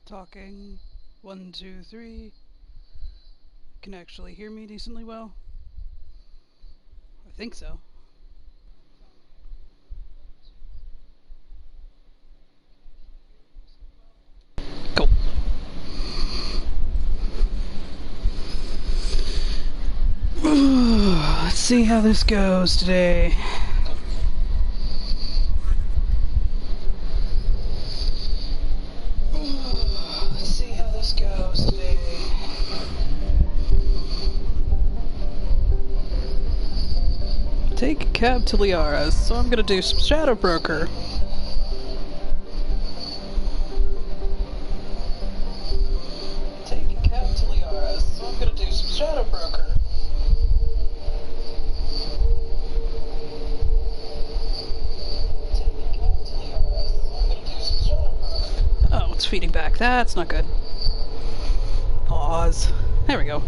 Talking. 1, 2, 3. Can actually hear me decently well? I think so. Cool. Let's see how this goes today. Take a cab to Liara's, so I'm gonna do some Shadow Broker. Take a cab to Liara's, so I'm gonna do some Shadow Broker. Oh, it's feeding back. That's not good. Pause. There we go.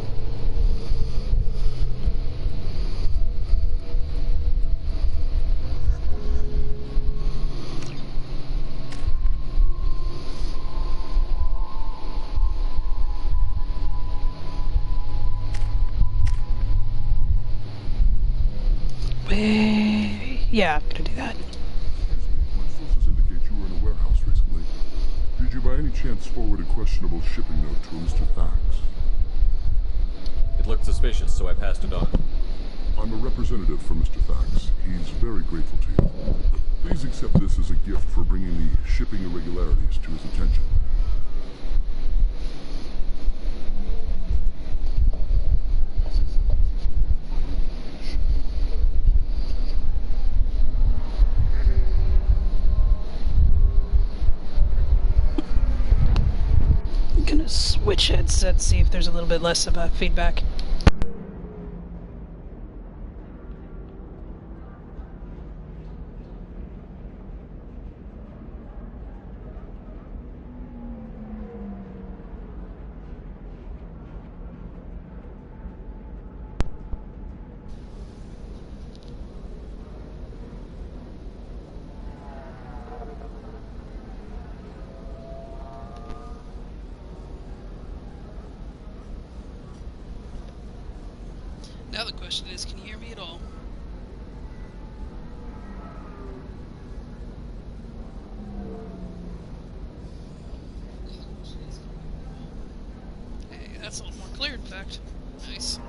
Yeah, I'm gonna do that. My sources indicate you were in a warehouse recently. Did you by any chance forward a questionable shipping note to a Mr. Thax? It looked suspicious, so I passed it on. I'm a representative for Mr. Thax. He's very grateful to you. Please accept this as a gift for bringing the shipping irregularities to his attention. I'm gonna switch headsets, see if there's a little bit less of a feedback. Now the question is, can you hear me at all? Hey, that's a little more clear, in fact. Nice.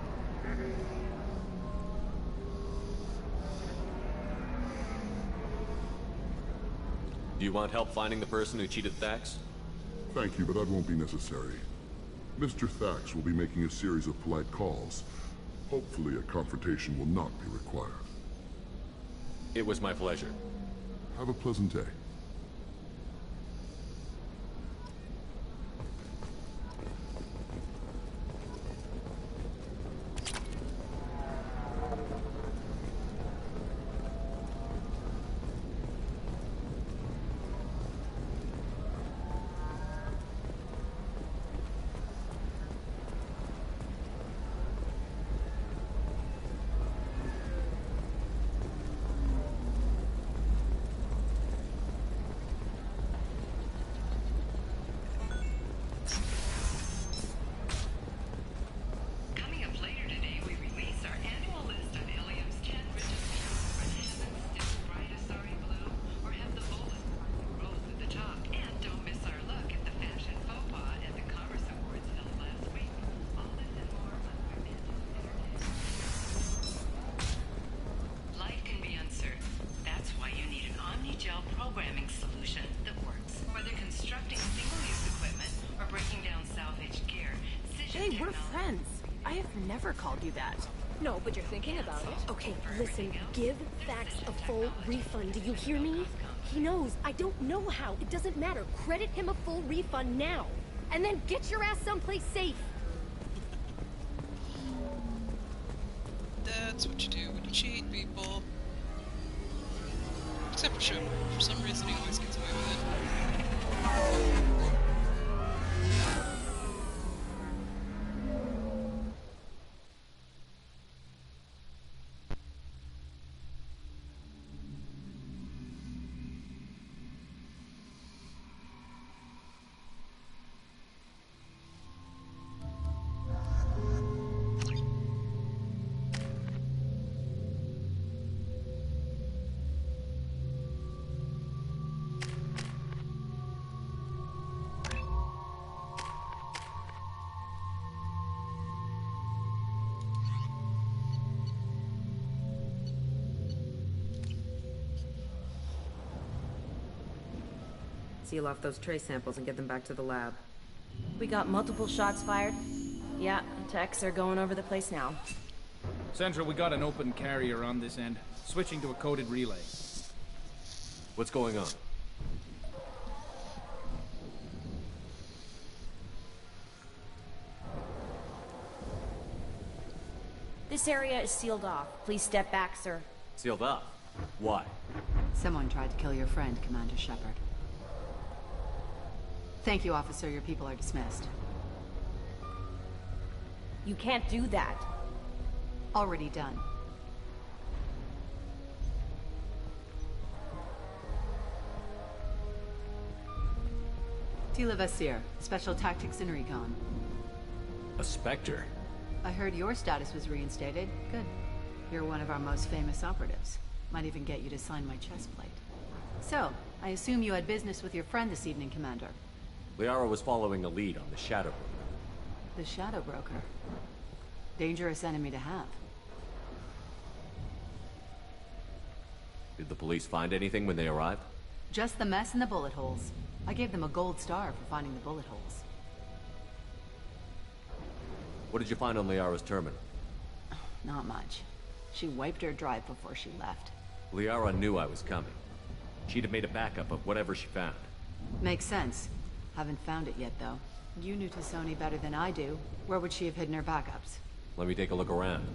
Do you want help finding the person who cheated Thax? Thank you, but that won't be necessary. Mr. Thax will be making a series of polite calls. Hopefully a confrontation will not be required. It was my pleasure. Have a pleasant day. Hey, we're friends. I have never called you that. No, but you're thinking about it. Okay, listen, give Thax a full refund, do you hear me? He knows, I don't know how, it doesn't matter. Credit him a full refund now. And then get your ass someplace safe. That's what you do when you cheat people. Except for Shogun. For some reason he always gets away with it. Seal off those trace samples and get them back to the lab. We got multiple shots fired. Yeah, techs are going over the place now. Central, we got an open carrier on this end. Switching to a coded relay. What's going on? This area is sealed off. Please step back, sir. Sealed up? Why? Someone tried to kill your friend, Commander Shepard. Thank you, officer. Your people are dismissed. You can't do that. Already done. Tila Vasir, Special Tactics and Recon. A Spectre? I heard your status was reinstated. Good. You're one of our most famous operatives. Might even get you to sign my chest plate. So, I assume you had business with your friend this evening, Commander. Liara was following a lead on the Shadow Broker. The Shadow Broker. Dangerous enemy to have. Did the police find anything when they arrived? Just the mess and the bullet holes. I gave them a gold star for finding the bullet holes. What did you find on Liara's terminal? Not much. She wiped her drive before she left. Liara knew I was coming. She'd have made a backup of whatever she found. Makes sense. Haven't found it yet, though. You knew Tassoni better than I do. Where would she have hidden her backups? Let me take a look around.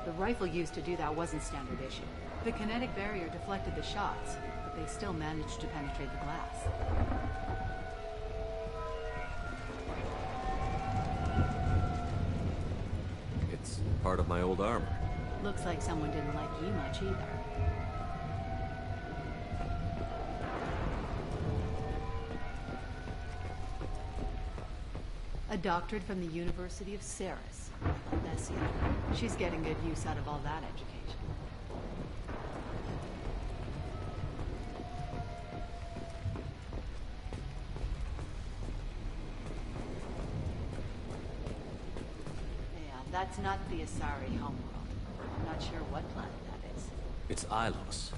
The rifle used to do that wasn't standard issue. The kinetic barrier deflected the shots, but they still managed to penetrate the glass. It's part of my old armor. Looks like someone didn't like you much either. A doctorate from the University of Ceres. Alessia. She's getting good use out of all that education. Yeah, that's not the Asari homeworld. I'm not sure what planet that is. It's Ilos.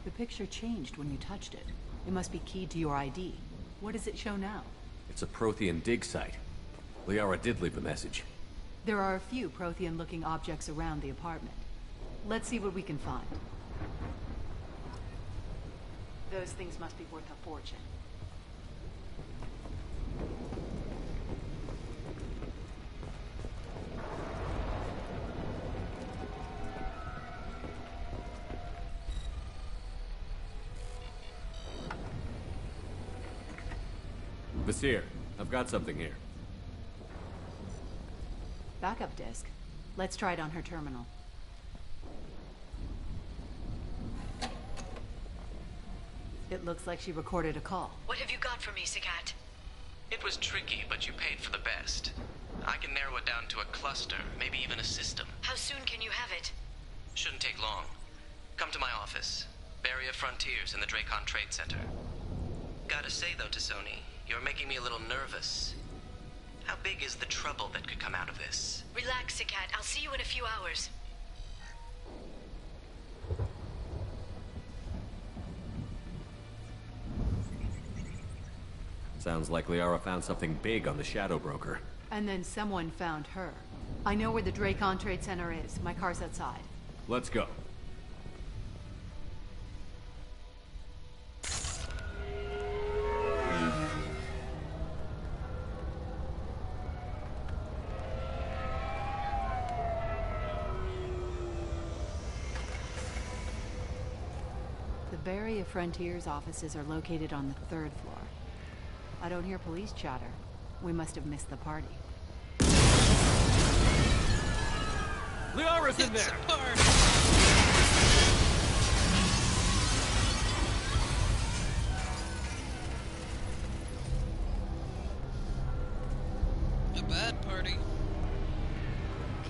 The picture changed when you touched it. It must be keyed to your ID. What does it show now? It's a Prothean dig site. Liara did leave a message. There are a few Prothean-looking objects around the apartment. Let's see what we can find. Those things must be worth a fortune. Vasir, I've got something here. Backup disk. Let's try it on her terminal. It looks like she recorded a call. What have you got for me, Sagat? It was tricky, but you paid for the best. I can narrow it down to a cluster, maybe even a system. How soon can you have it? Shouldn't take long. Come to my office. Barrier Frontiers in the Dracon Trade Center. Gotta say though, Tassoni, you're making me a little nervous. How big is the trouble that could come out of this? Relax, Sagat. I'll see you in a few hours. Sounds like Liara found something big on the Shadow Broker. And then someone found her. I know where the Dracon Trade Center is. My car's outside. Let's go. The Barrier Frontiers offices are located on the 3rd floor. I don't hear police chatter. We must have missed the party. Liara's in there!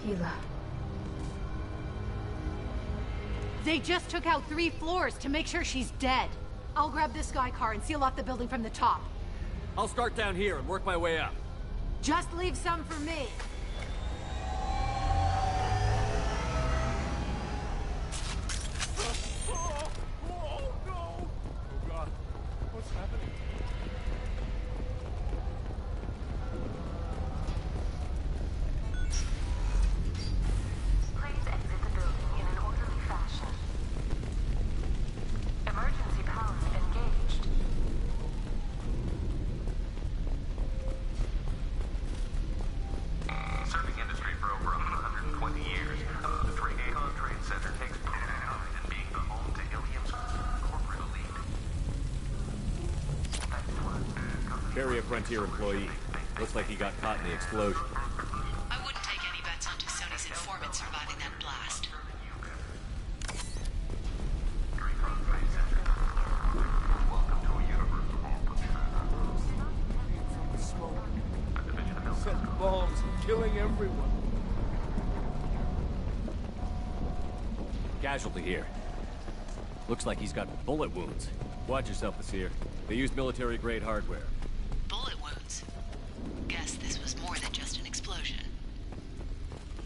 Tequila. They just took out 3 floors to make sure she's dead. I'll grab this Sky car and seal off the building from the top. I'll start down here and work my way up. Just leave some for me. Barry, a Frontier employee. Looks like he got caught in the explosion. I wouldn't take any bets on Sony's informant surviving that blast. Set bombs, killing everyone. Casualty here. Looks like he's got bullet wounds. Watch yourself, Basir. They used military-grade hardware. Bullet wounds? Guess this was more than just an explosion.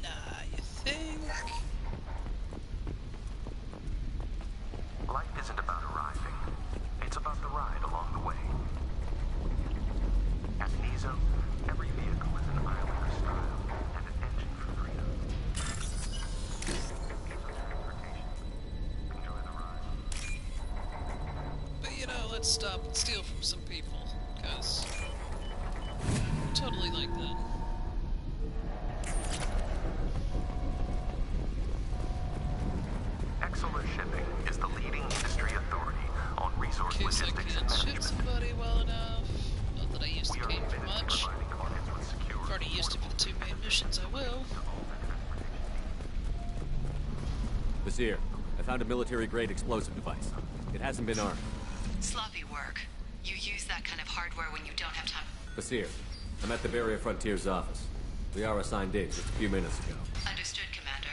Nah, you think? Life isn't about arriving. It's about the ride along the way. At Nizo, every vehicle is an islander style and an engine for freedom. Enjoy the ride. But you know, let's stop and steal from some people, because totally like that. Exolar Shipping is the leading industry authority on resource In case I logistics and can't shoot management. somebody well enough. Not that I used to We are cane for committed to much. providing clients with secure, I've already used it for the 2 main missions, I will. Basir, I found a military-grade explosive device. It hasn't been armed. Sloppy work. You use that kind of hardware when you don't have time. Basir, I'm at the Barrier Frontier's office. We are assigned in just a few minutes ago. Understood, Commander.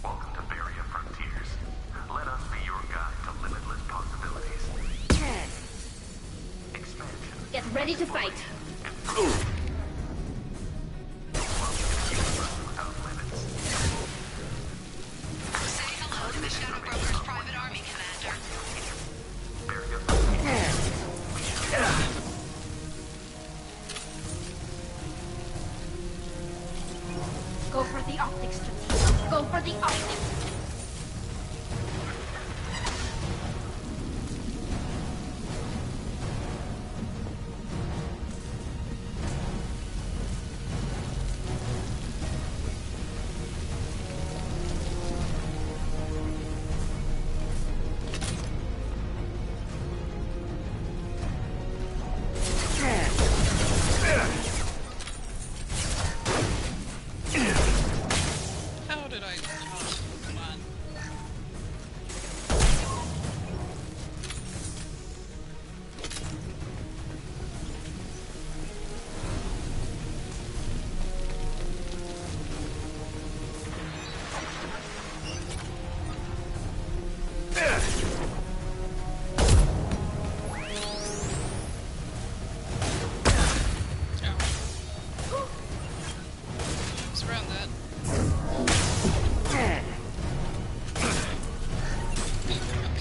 Welcome to Barrier Frontiers. Let us be your guide to limitless possibilities. Expansion. Get ready to fight. Without limits. Say hello to the Shadow Broker's private army, Commander. Barrier Go for the optics, Strategic. Go for the optics. How did I... Oh, come on. Ow. It's around that.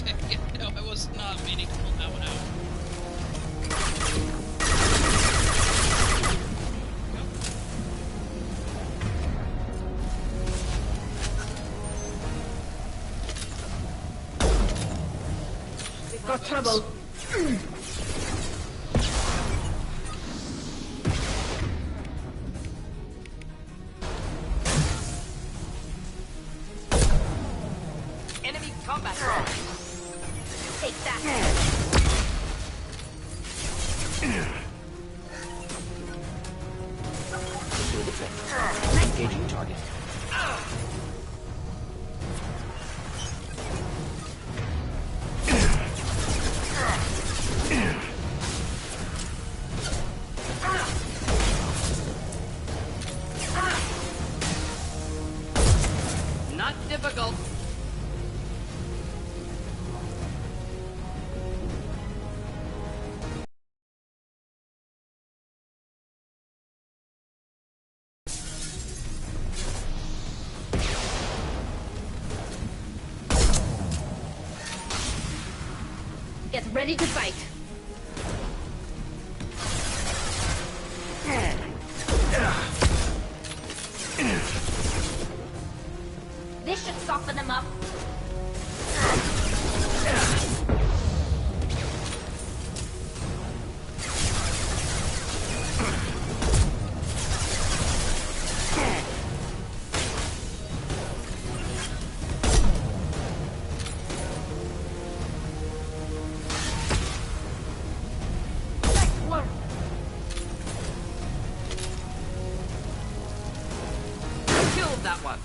Okay, yeah, no, I was not meaning to pull that one out. We've got trouble. Enemy combat drone. Take that. Engaging target. Get ready to fight. This should soften them up. That one.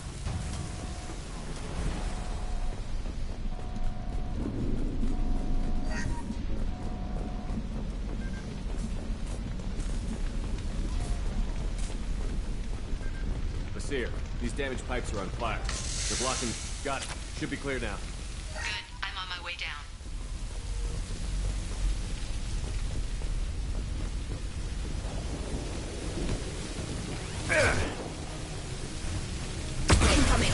Basir, these damaged pipes are on fire. They're blocking... Got it. Should be clear now. Good. I'm on my way down. Incoming.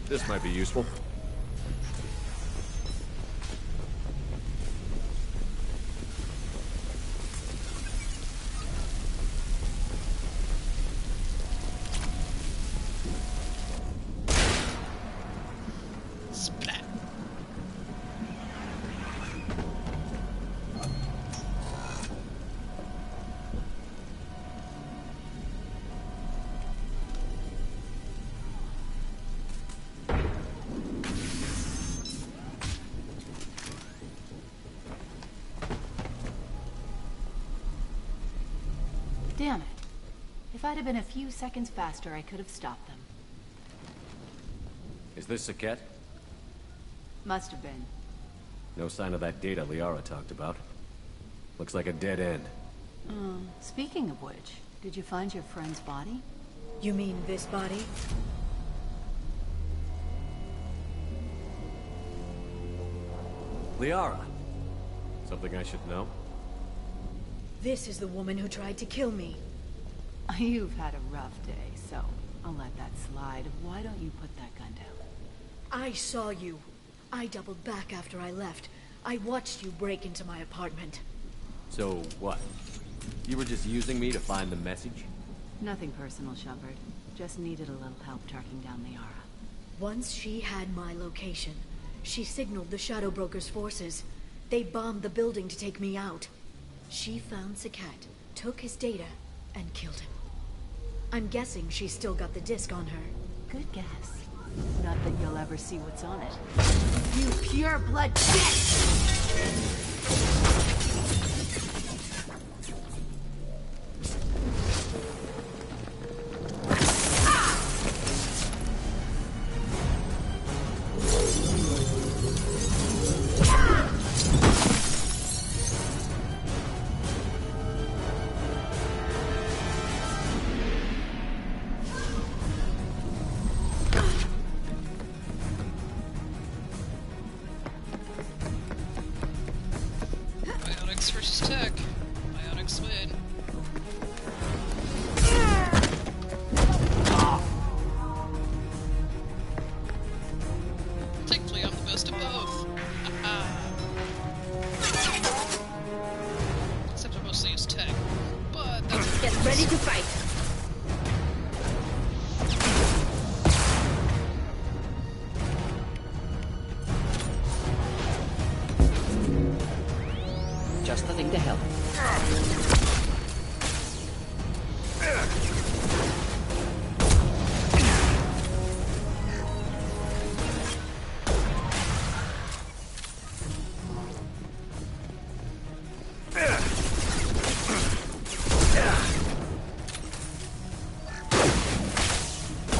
This might be useful. Splat. Damn it. If I'd have been a few seconds faster, I could have stopped them. Is this Saket? Must have been. No sign of that data Liara talked about. Looks like a dead end. Speaking of which, did you find your friend's body? You mean this body? Liara! Something I should know? This is the woman who tried to kill me. You've had a rough day, so I'll let that slide. Why don't you put that gun down? I saw you. I doubled back after I left. I watched you break into my apartment. So, what? You were just using me to find the message? Nothing personal, Shepard. Just needed a little help tracking down Liara. Once she had my location, she signaled the Shadow Broker's forces. They bombed the building to take me out. She found Saket, took his data, and killed him. I'm guessing she's still got the disc on her. Good guess. Not that you'll ever see what's on it. You pure blood bitch! Bionics versus tech. Bionics win. Thankfully, I'm the best of both. Except I mostly use tech. But that's... Get ready to fight. Just the thing to help.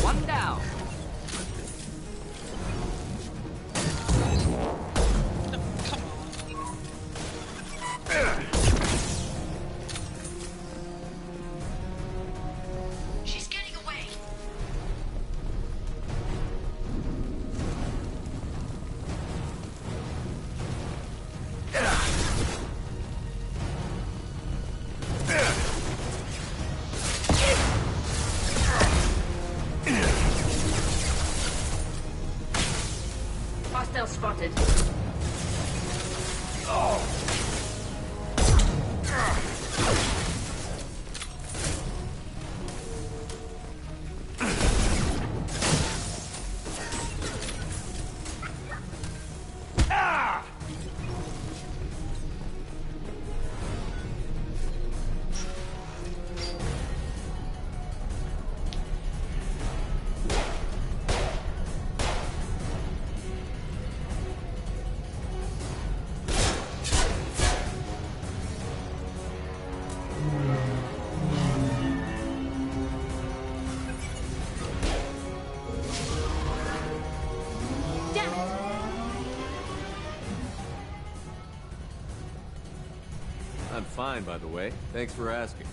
One down. Come on. She's getting away. spotted. I'm fine, by the way. Thanks for asking.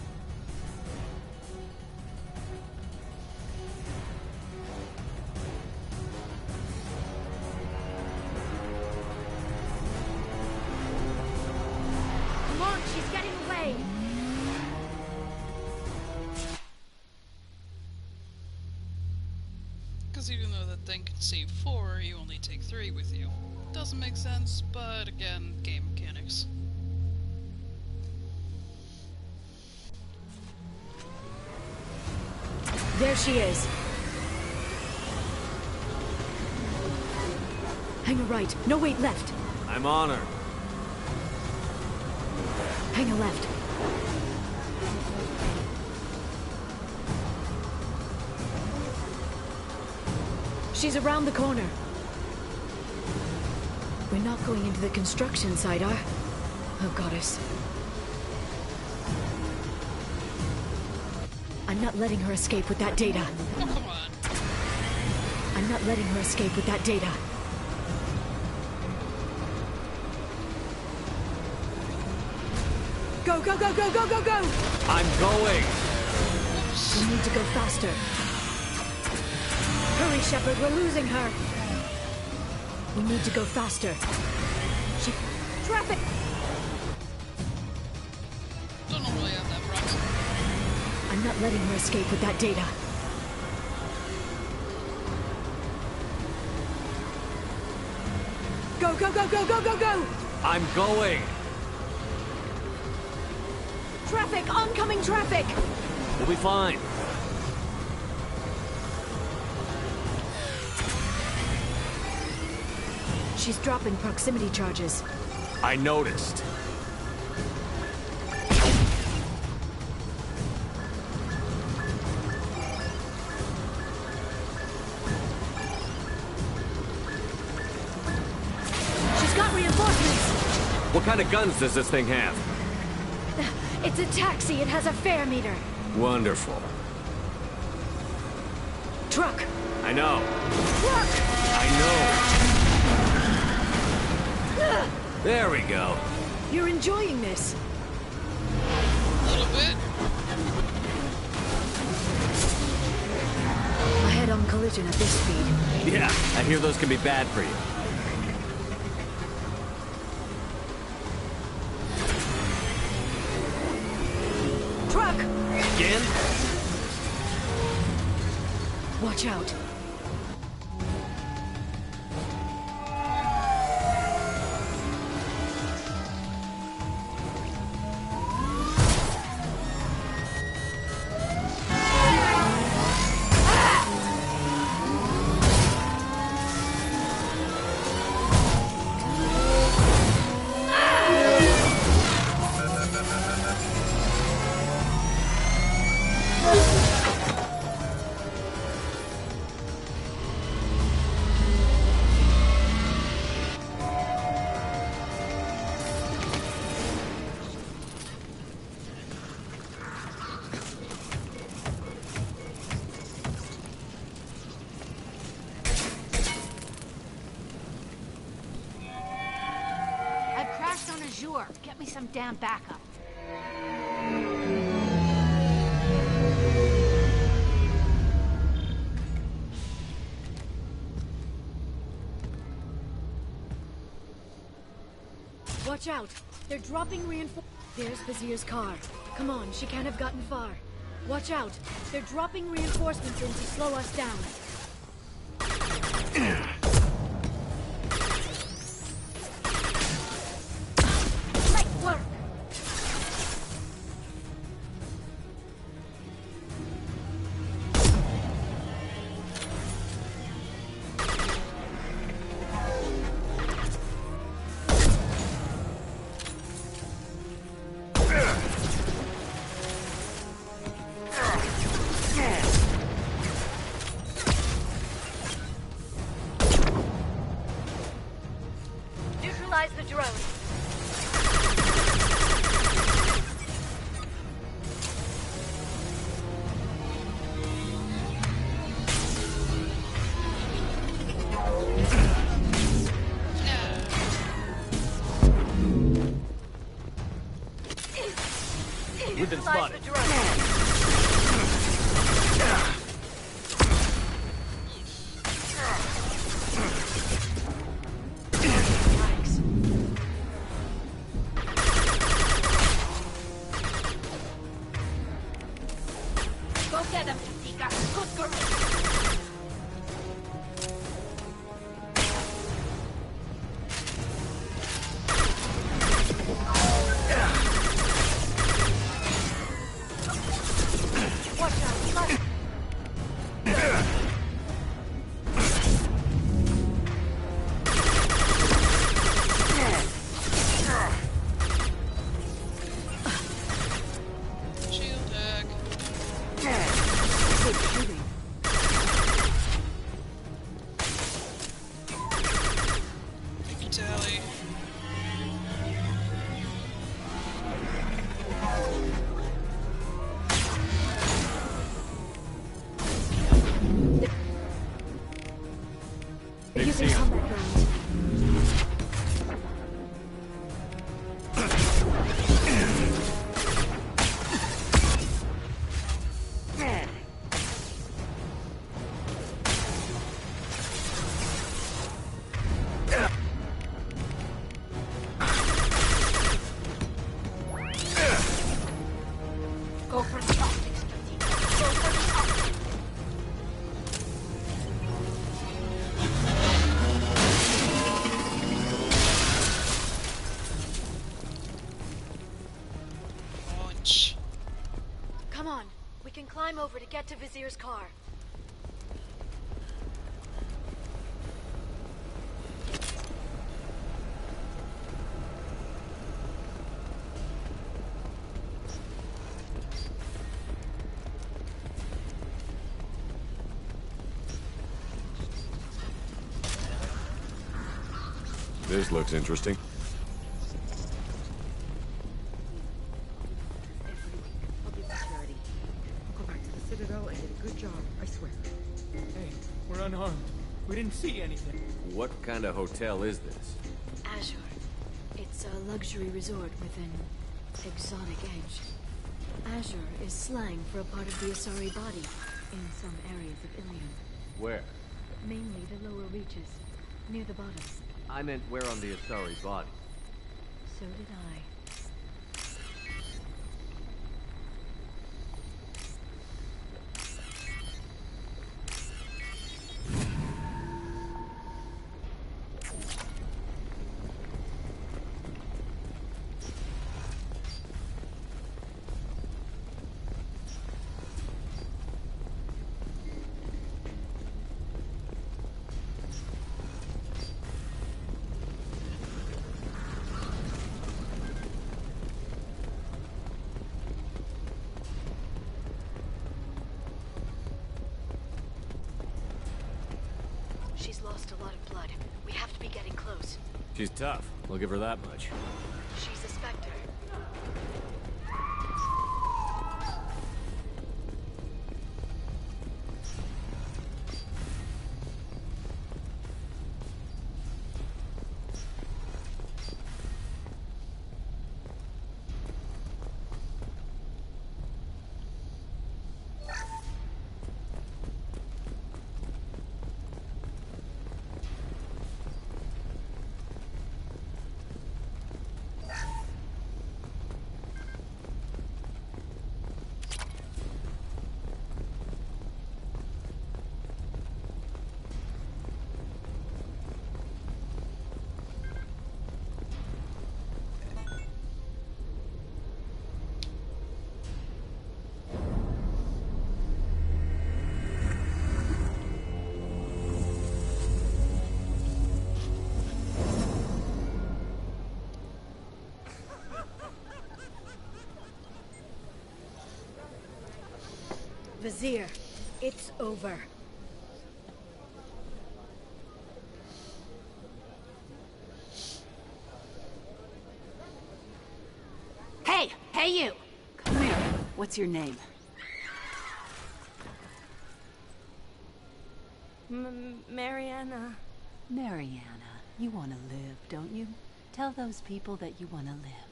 Come on, she's getting away. Because even though that thing can save 4, you only take 3 with you. Doesn't make sense, but again, game mechanics. There she is. Hang a right. No, wait, left. I'm on her. Hang a left. She's around the corner. We're not going into the construction site, Oh, goddess. I'm not letting her escape with that data. Oh, come on. I'm not letting her escape with that data. Go, go, go, go, go, go, go! I'm going! We need to go faster. Hurry, Shepard, we're losing her. We need to go faster. Traffic! Don't normally have that problem. I'm not letting her escape with that data. Go, go, go, go, go, go, go! I'm going! Traffic! Oncoming traffic! We'll be fine. She's dropping proximity charges. I noticed. She's got reinforcements! What kind of guns does this thing have? It's a taxi. It has a fare meter. Wonderful. Truck! I know. Truck! I know. There we go. You're enjoying this. A little bit. A head-on collision at this speed. Yeah, I hear those can be bad for you. Truck! Again? Watch out. Get me some damn backup. Watch out! They're dropping reinforcements. There's Vazir's car. Come on, she can't have gotten far. Watch out! They're dropping reinforcements in to slow us down. been spotted. Go get him, Katika. Good girl. Using combat rounds. Go for the optics, Katika. Go for the optics. Launch. Come on. We can climb over to get to Vizier's car. This looks interesting. Public security. Go back to the Citadel and did a good job, I swear. Hey, we're unarmed. We didn't see anything. What kind of hotel is this? Azure. It's a luxury resort with an exotic edge. Azure is slang for a part of the Asari body in some areas of Ilium. Where? Mainly the lower reaches, near the bottom. I meant where on the Asari body? So did I. She's lost a lot of blood. We have to be getting close. She's tough. I'll give her that much. She's a Spectre. Vizier, it's over. Hey! Hey, you! Come here. What's your name? Mariana. Mariana. You want to live, don't you? Tell those people that you want to live.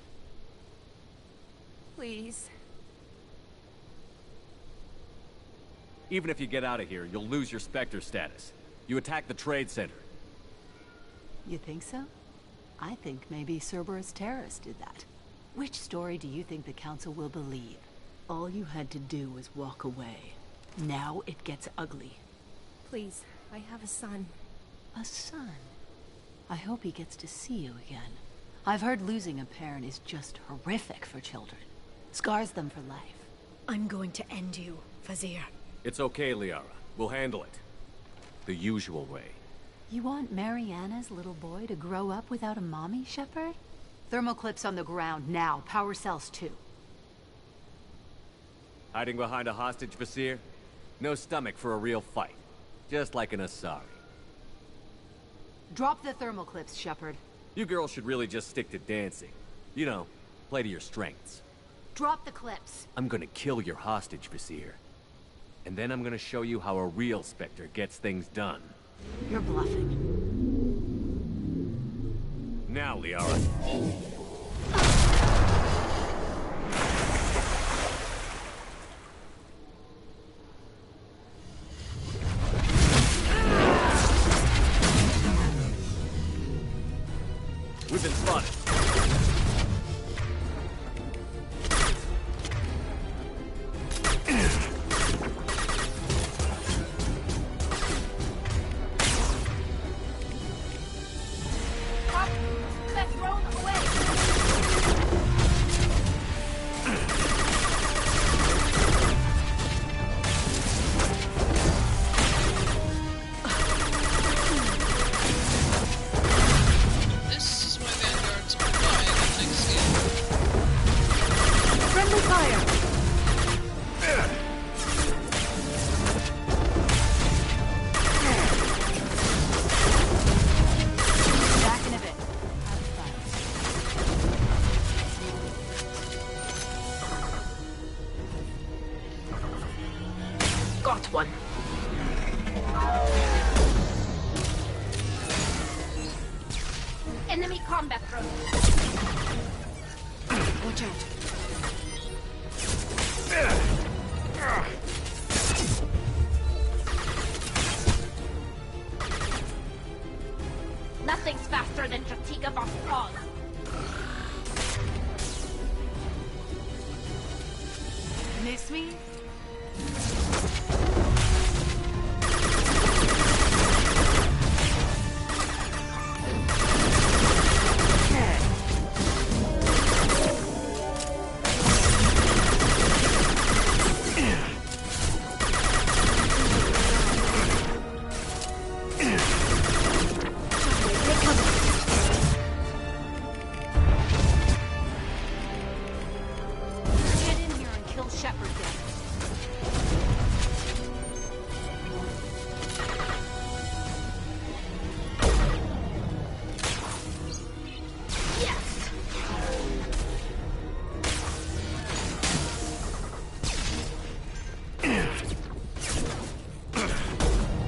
Please. Even if you get out of here, you'll lose your Spectre status. You attack the trade center. You think so? I think maybe Cerberus terrorists did that. Which story do you think the Council will believe? All you had to do was walk away. Now it gets ugly. Please, I have a son. A son? I hope he gets to see you again. I've heard losing a parent is just horrific for children. Scars them for life. I'm going to end you, Fazir. It's okay, Liara. We'll handle it. The usual way. You want Mariana's little boy to grow up without a mommy, Shepard? Thermal clips on the ground now. Power cells too. Hiding behind a hostage, Vasir? No stomach for a real fight. Just like an Asari. Drop the thermal clips, Shepard. You girls should really just stick to dancing. You know, play to your strengths. Drop the clips. I'm gonna kill your hostage, Vasir. And then I'm gonna show you how a real Spectre gets things done. You're bluffing. Now, Liara. We've been spotted. Enemy combat drone. Watch out. Nothing's faster than Jatika Voskal. Miss me?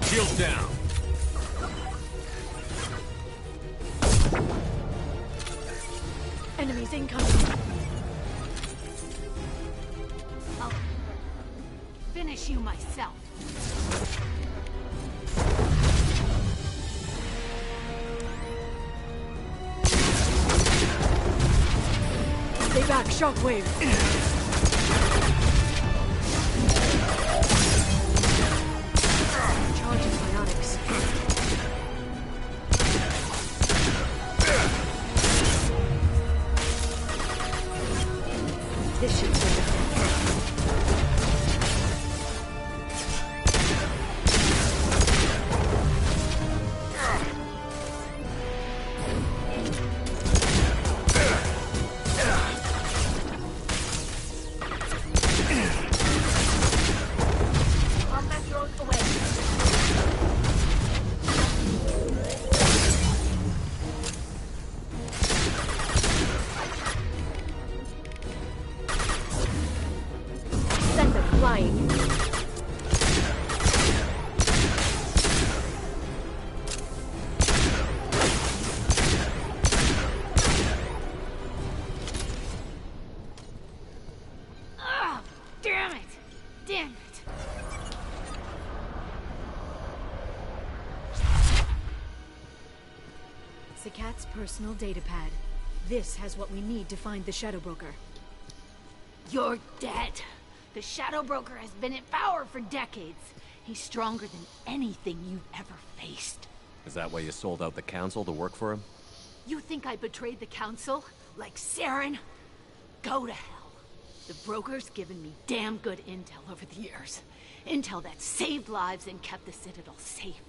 Shields down. Enemies incoming. I'll finish you myself. Stay back, shockwave. Charging bionics. This should send it. Combat drone away. Send them flying. Ah, damn it! Damn it! Sakat's personal datapad. This has what we need to find the Shadow Broker. You're dead. The Shadow Broker has been in power for decades. He's stronger than anything you've ever faced. Is that why you sold out the council to work for him? You think I betrayed the Council? Like Saren? Go to hell. The Broker's given me damn good intel over the years. Intel that saved lives and kept the Citadel safe.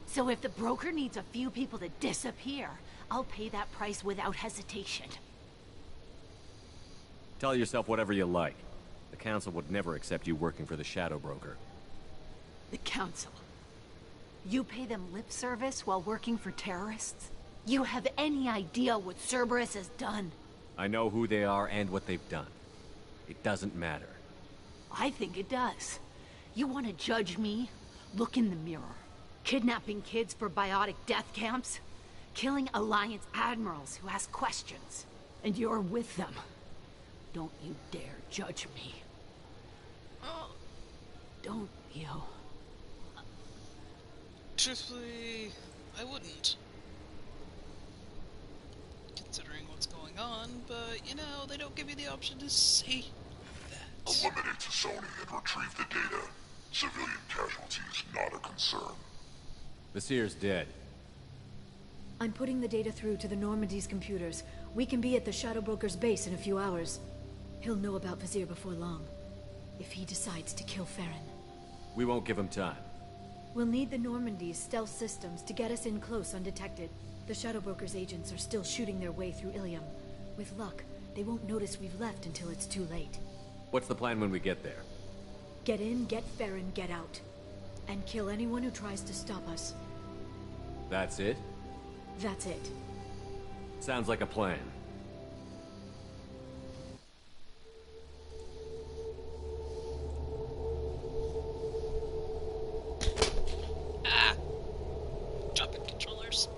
So if the Broker needs a few people to disappear, I'll pay that price without hesitation. Tell yourself whatever you like. The council would never accept you working for the Shadow Broker. The Council. You pay them lip service while working for terrorists? You have any idea what Cerberus has done? I know who they are and what they've done. It doesn't matter. I think it does. You want to judge me? Look in the mirror. Kidnapping kids for biotic death camps? Killing Alliance admirals who ask questions. And you're with them. Don't you dare judge me. Don't you? Truthfully, I wouldn't. Considering what's going on, but you know, they don't give you the option to say that. Eliminate Sony and retrieve the data. Civilian casualties not a concern. The Seer's dead. I'm putting the data through to the Normandy's computers. We can be at the Shadow Broker's base in a few hours. He'll know about Vizier before long. If he decides to kill Farron. We won't give him time. We'll need the Normandy's stealth systems to get us in close undetected. The Shadow Broker's agents are still shooting their way through Ilium. With luck, they won't notice we've left until it's too late. What's the plan when we get there? Get in, get Farron, get out. And kill anyone who tries to stop us. That's it? That's it. Sounds like a plan. Drop it, controllers.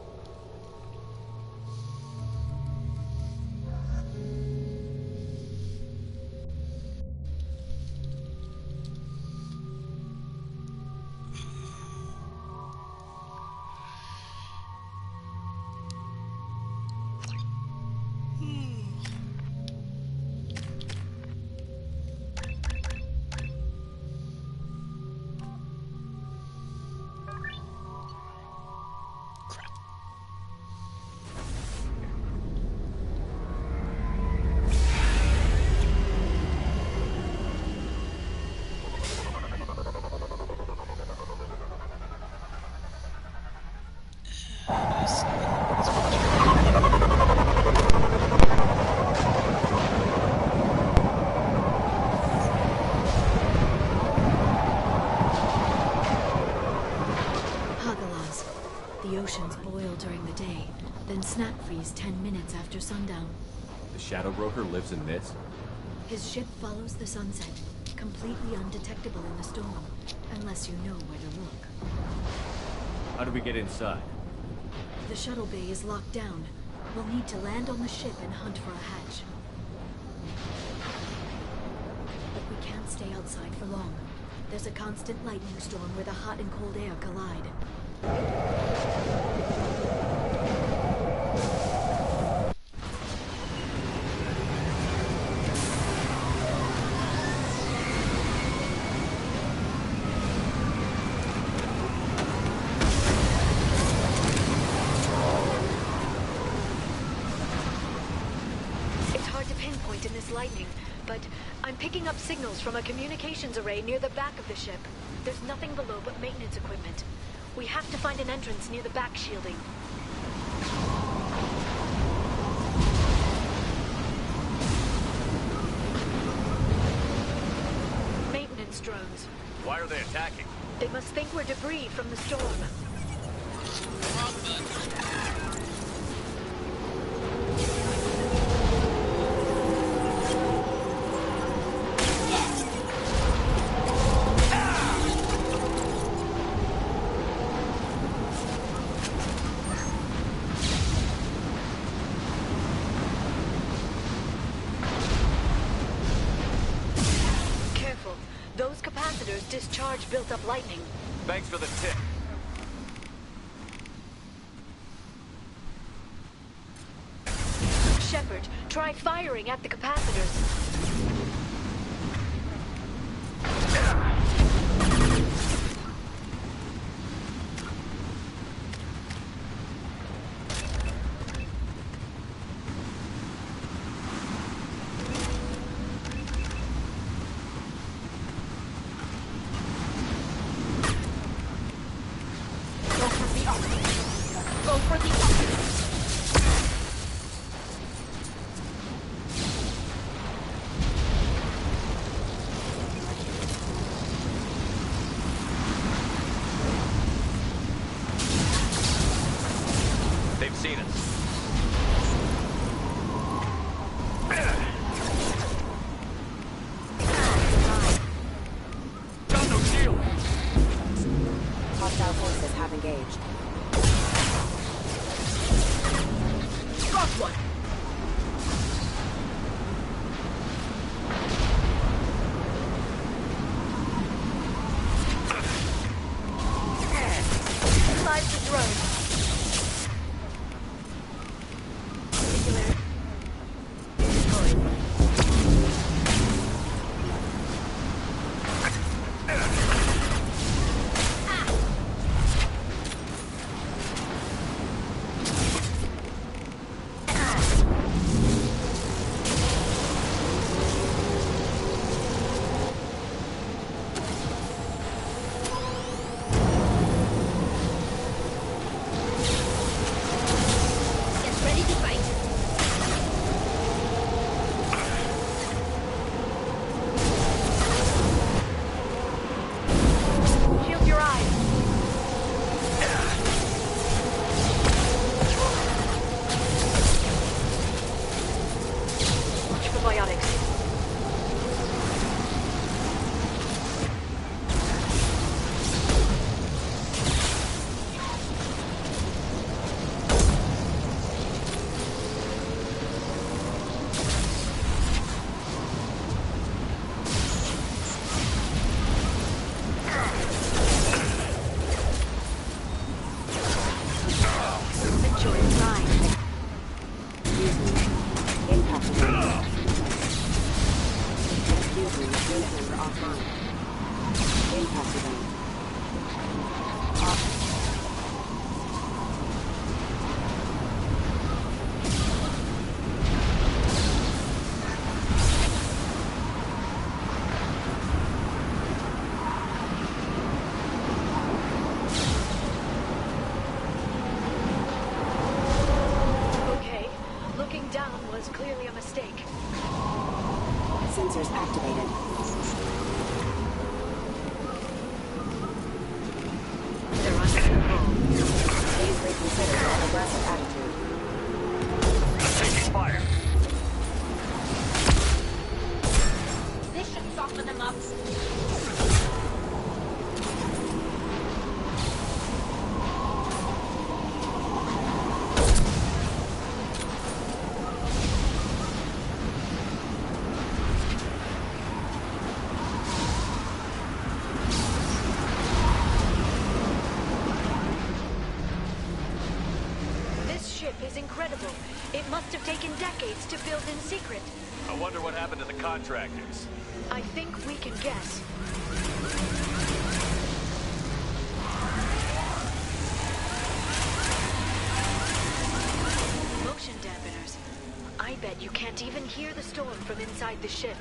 The oceans boil during the day, then snap freeze 10 minutes after sundown. The Shadow Broker lives in this? His ship follows the sunset, completely undetectable in the storm, unless you know where to look. How do we get inside? The shuttle bay is locked down. We'll need to land on the ship and hunt for a hatch. But we can't stay outside for long. There's a constant lightning storm where the hot and cold air collide. It's hard to pinpoint in this lightning, but I'm picking up signals from a communications array near the back of the ship. There's nothing below but maintenance equipment. We have to find an entrance near the back shielding. Maintenance drones. Why are they attacking? They must think we're debris from the storm. Wrong button. Those capacitors discharge built-up lightning. Thanks for the tip. Try firing at the capacitors. They've seen us. Got no shield! Hostile forces have engaged. Got one! Live the drone. Sensors activated. They're under control. Please reconsider your aggressive attitude. Taking fire. This should soften them up. Incredible. It must have taken decades to build in secret. I wonder what happened to the contractors. I think we can guess. Motion dampeners. I bet you can't even hear the storm from inside the ship.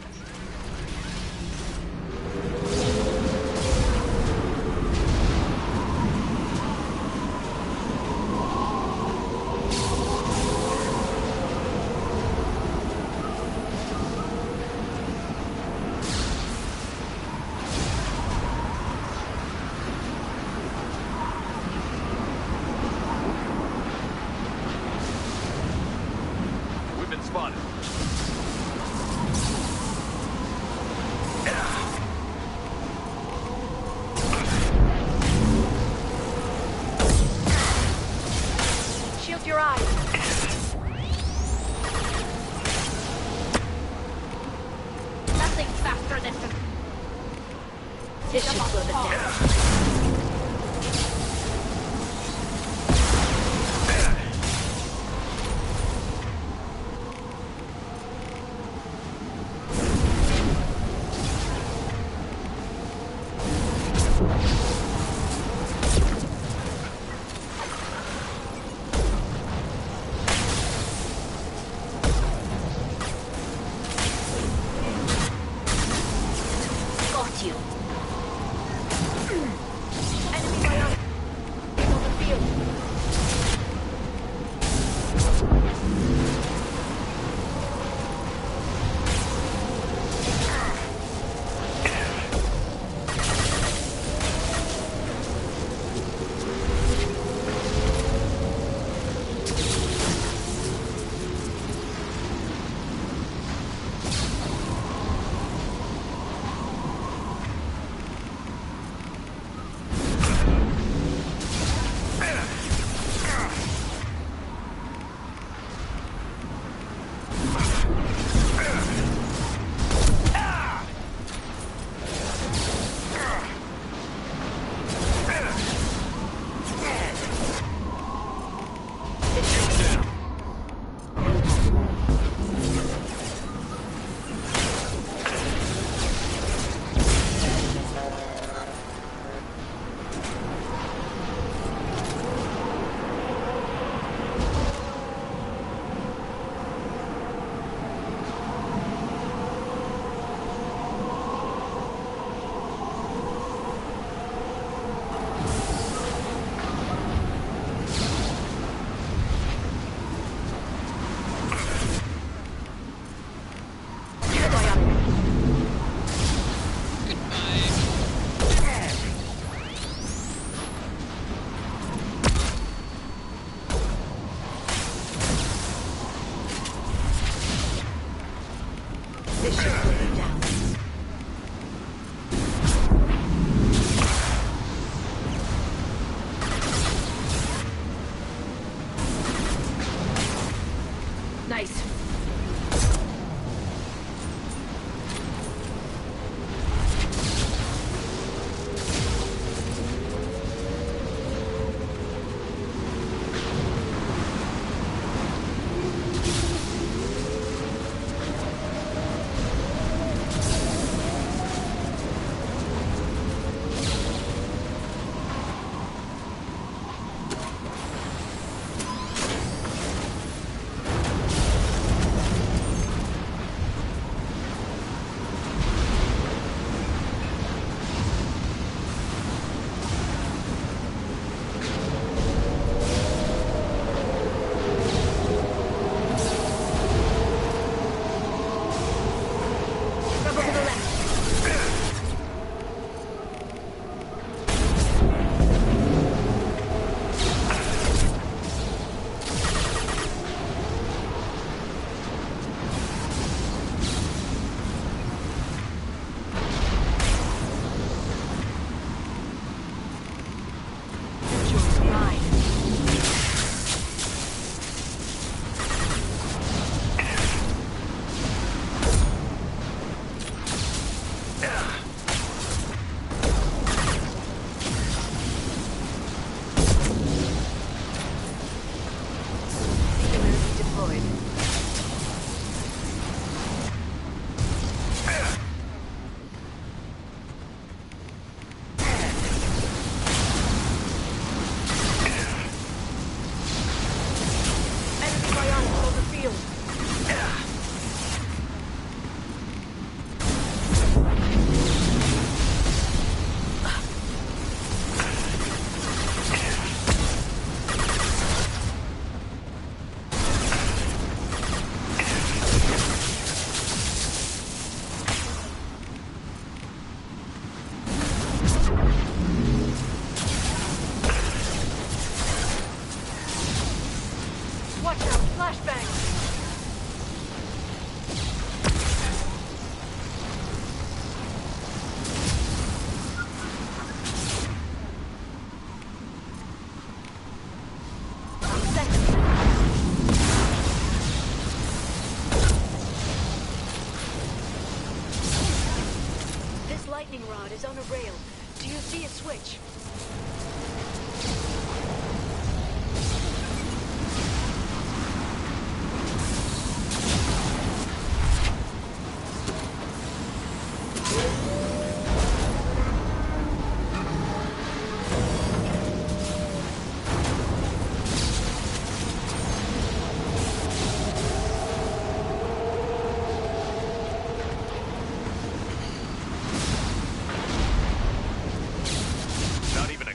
switch.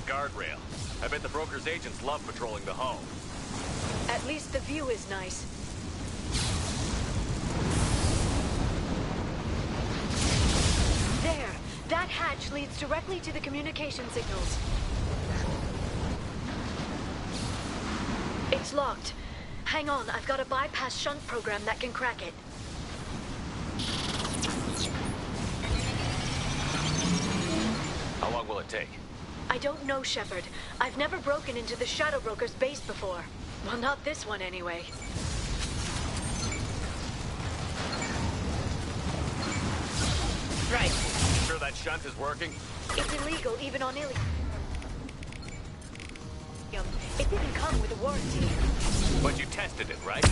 Guardrail. I bet the broker's agents love patrolling the hull. At least the view is nice. There! That hatch leads directly to the communication signals. It's locked. Hang on, I've got a bypass shunt program that can crack it. How long will it take? I don't know, Shepard. I've never broken into the Shadow Broker's base before. Well, not this one anyway. Right. Sure that shunt is working? It's illegal, even on Ilium. It didn't come with a warranty. But you tested it, right?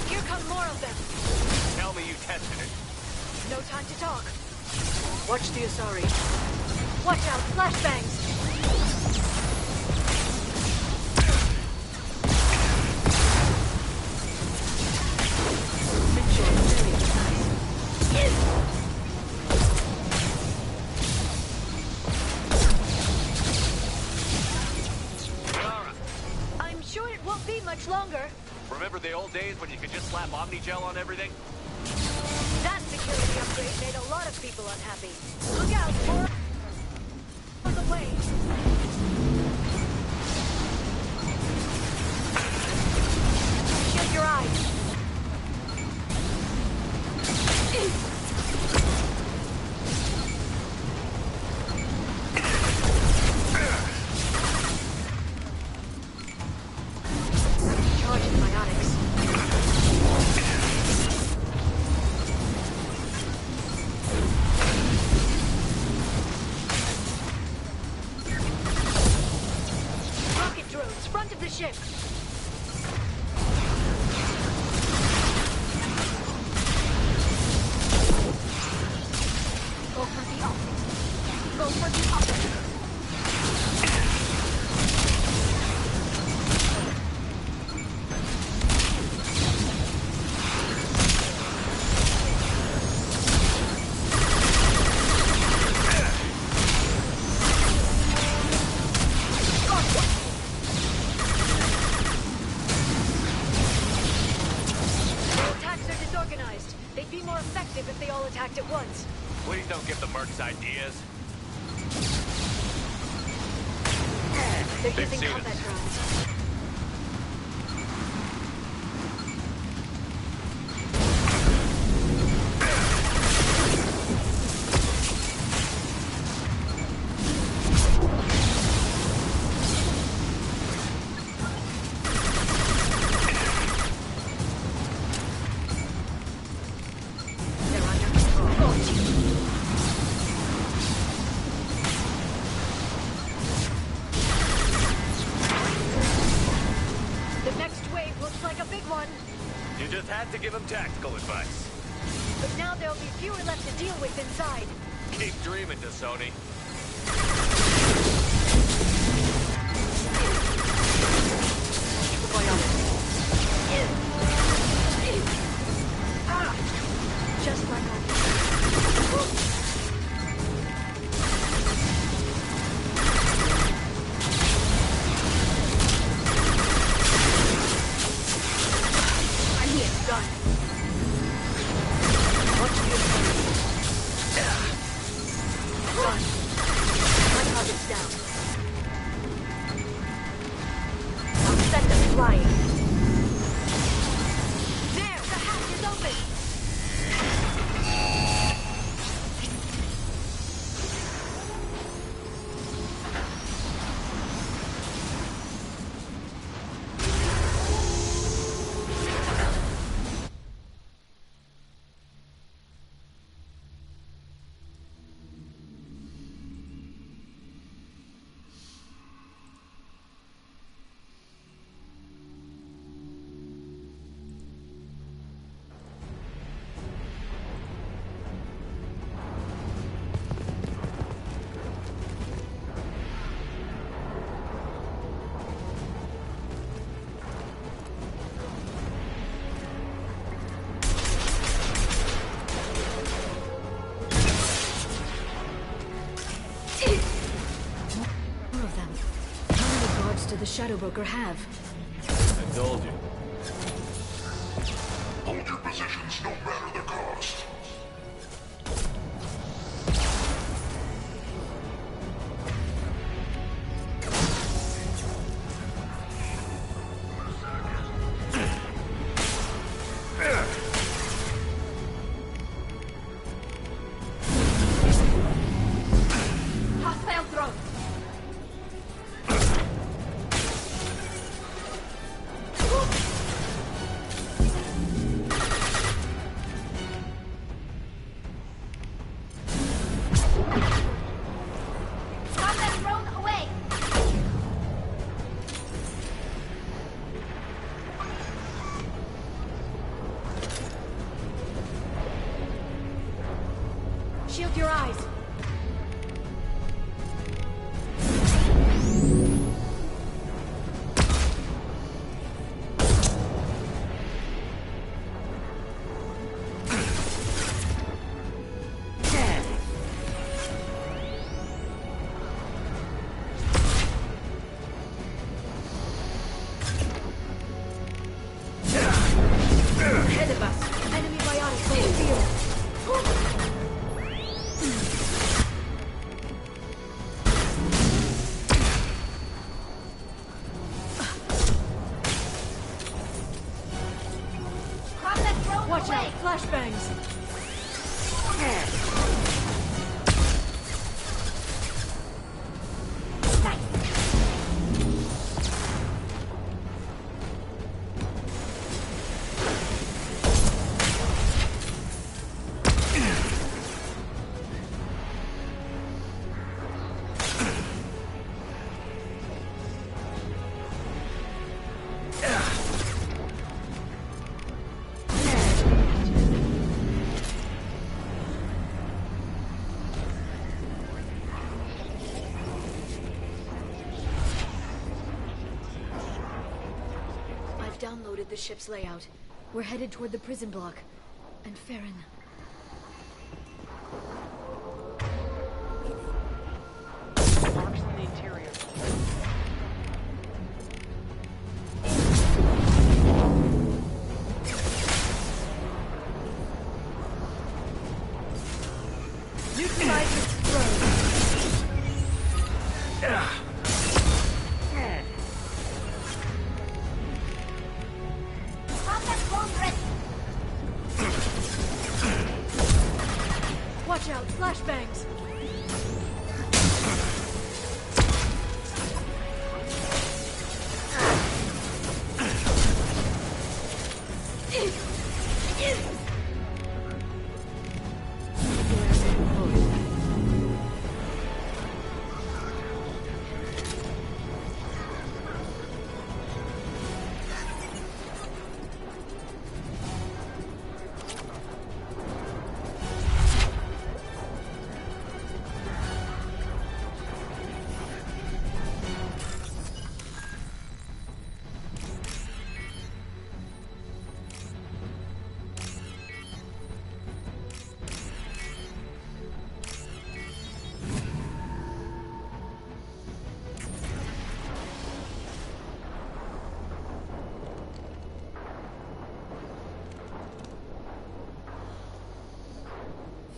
Here come more of them. Tell me you tested it. No time to talk. Watch the Asari. Watch out, flashbangs! I'm sure it won't be much longer. Remember the old days when you could just slap Omnigel on everything? That security upgrade made a lot of people unhappy. Look out, more on the way. Shield your eyes. Charging biotics. Rocket drones, front of the ship. Go for the optic. Go for the optic. Their attacks are disorganized. They'd be more effective if they all attacked at once. Please don't give the mercs ideas. They're They've using seen combat us. drones. They're under control. The next wave looks like a big one. You just had to give him tactical advice. But now there'll be fewer left to deal with inside. Keep dreaming, Sony. Just like I... I'm here. Done. Watch the Done. else did the Shadow Broker have? I told you. Hold your positions no matter the cost. Hostile drone. Hostile drone away. Shield your eyes. Ahead of us. Enemy biotic in field. Hostile drone Watch away. out, flashbangs. I've downloaded the ship's layout. We're headed toward the prison block. And Farron. Marks on the interior. Neutralize its throat. Hostile drone ready. Watch out, flashbangs.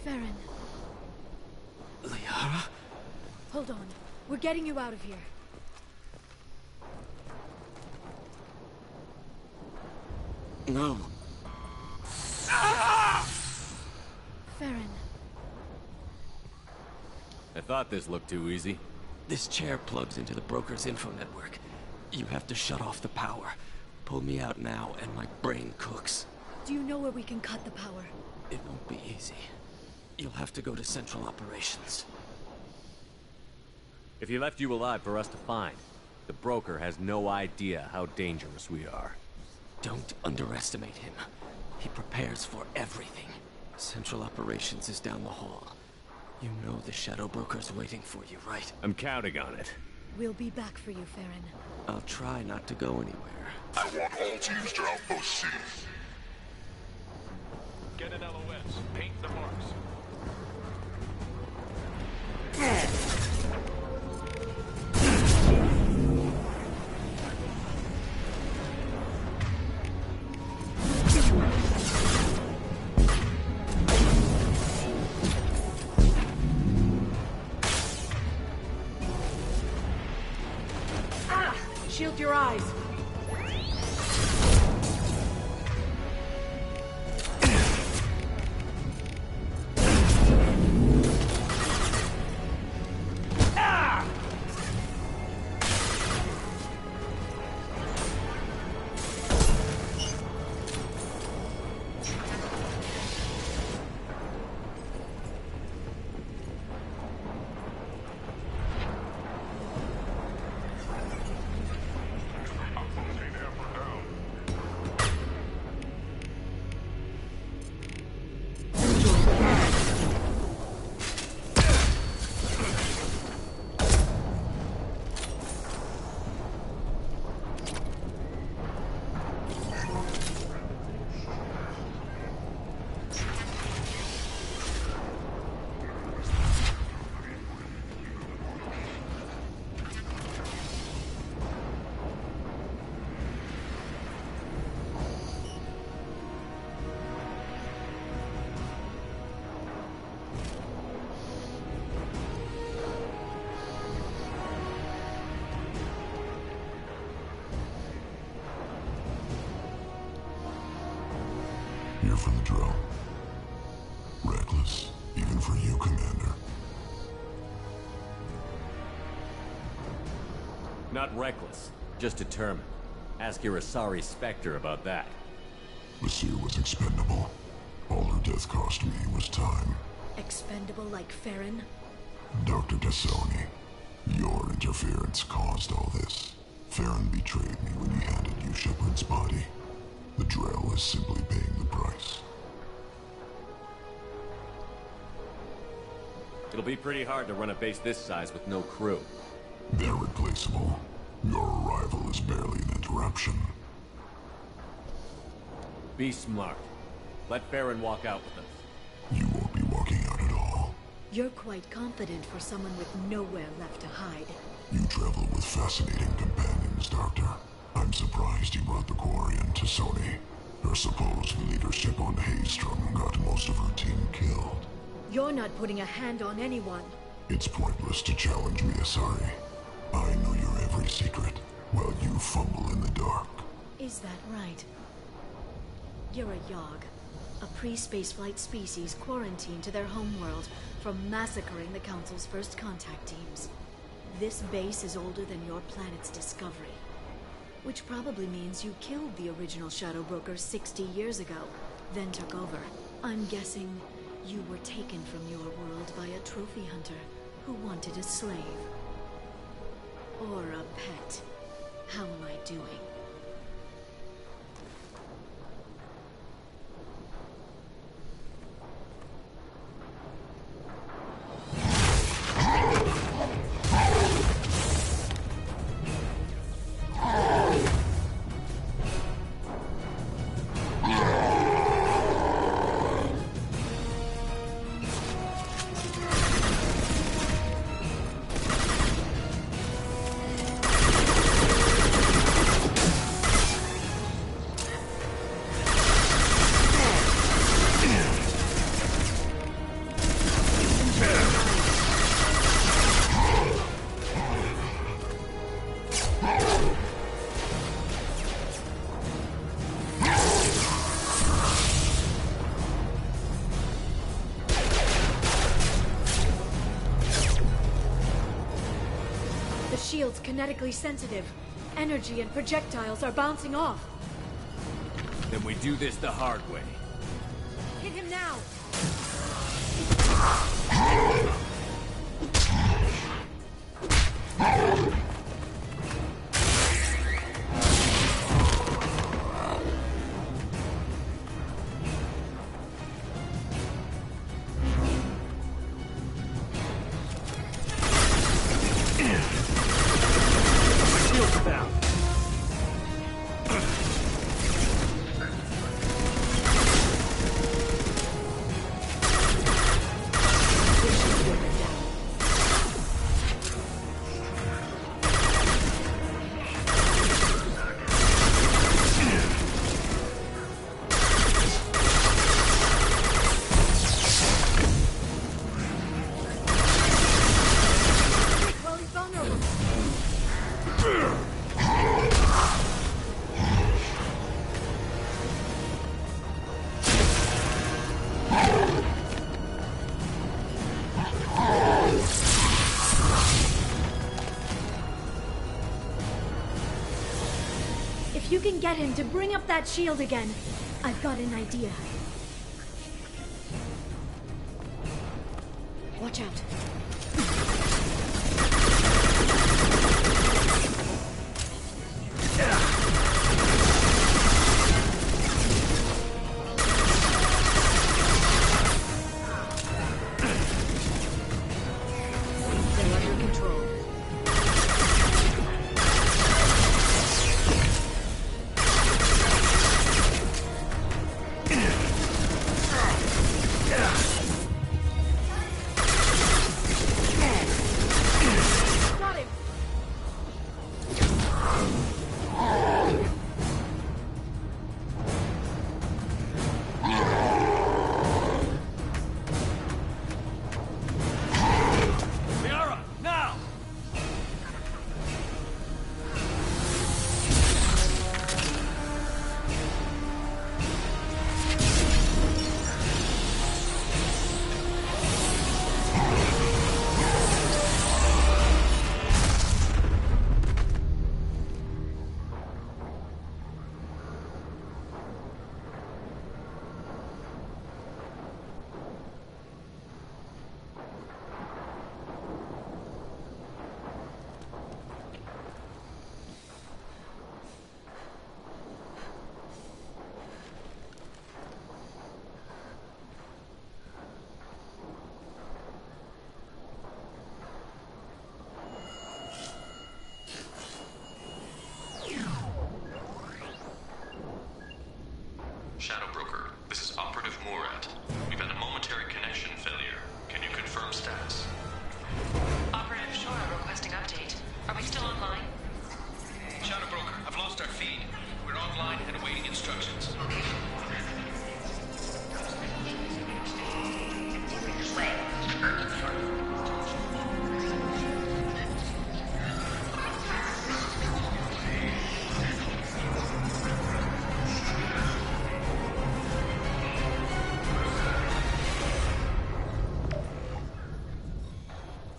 Farron. Liara? Hold on. We're getting you out of here. No. Farron. I thought this looked too easy. This chair plugs into the broker's info network. You have to shut off the power. Pull me out now and my brain cooks. Do you know where we can cut the power? It won't be easy. You'll have to go to Central Operations. If he left you alive for us to find, the broker has no idea how dangerous we are. Don't underestimate him. He prepares for everything. Central Operations is down the hall. You know the Shadow Broker's waiting for you, right? I'm counting on it. We'll be back for you, Farron. I'll try not to go anywhere. I want all teams to Outpost C. Get an LOS. Paint the marks. Shield your eyes. Here for the drill. Reckless, even for you, Commander. Not reckless, just determined. Ask your Asari Spectre about that. Basir was expendable. All her death cost me was time. Expendable like Farron? Dr. Tassoni, your interference caused all this. Farron betrayed me when he handed you Shepard's body. The Drell is simply paying the price. It'll be pretty hard to run a base this size with no crew. They're replaceable. Your arrival is barely an interruption. Be smart. Let Farron walk out with us. You won't be walking out at all. You're quite confident for someone with nowhere left to hide. You travel with fascinating companions, Doctor. I'm surprised you brought the Quarian to Sony. Her supposed leadership on Haystrom got most of her team killed. You're not putting a hand on anyone. It's pointless to challenge me, Asari. I know your every secret, while you fumble in the dark. Is that right? You're a Yogg, a pre-spaceflight species quarantined to their homeworld from massacring the Council's first contact teams. This base is older than your planet's discovery. Which probably means you killed the original Shadow Brokers 60 years ago, then took over. I'm guessing you were taken from your world by a trophy hunter who wanted a slave. Or a pet. How am I doing? Shield's kinetically sensitive. Energy and projectiles are bouncing off. Then we do this the hard way. Hit him now! If you can get him to bring up that shield again, I've got an idea. Watch out. They're under control. Shadow Broker, this is Operative Murat. We've had a momentary connection failure. Can you confirm status? Operative Shore requesting update. Are we still online? Shadow Broker, I've lost our feed. We're online and awaiting instructions.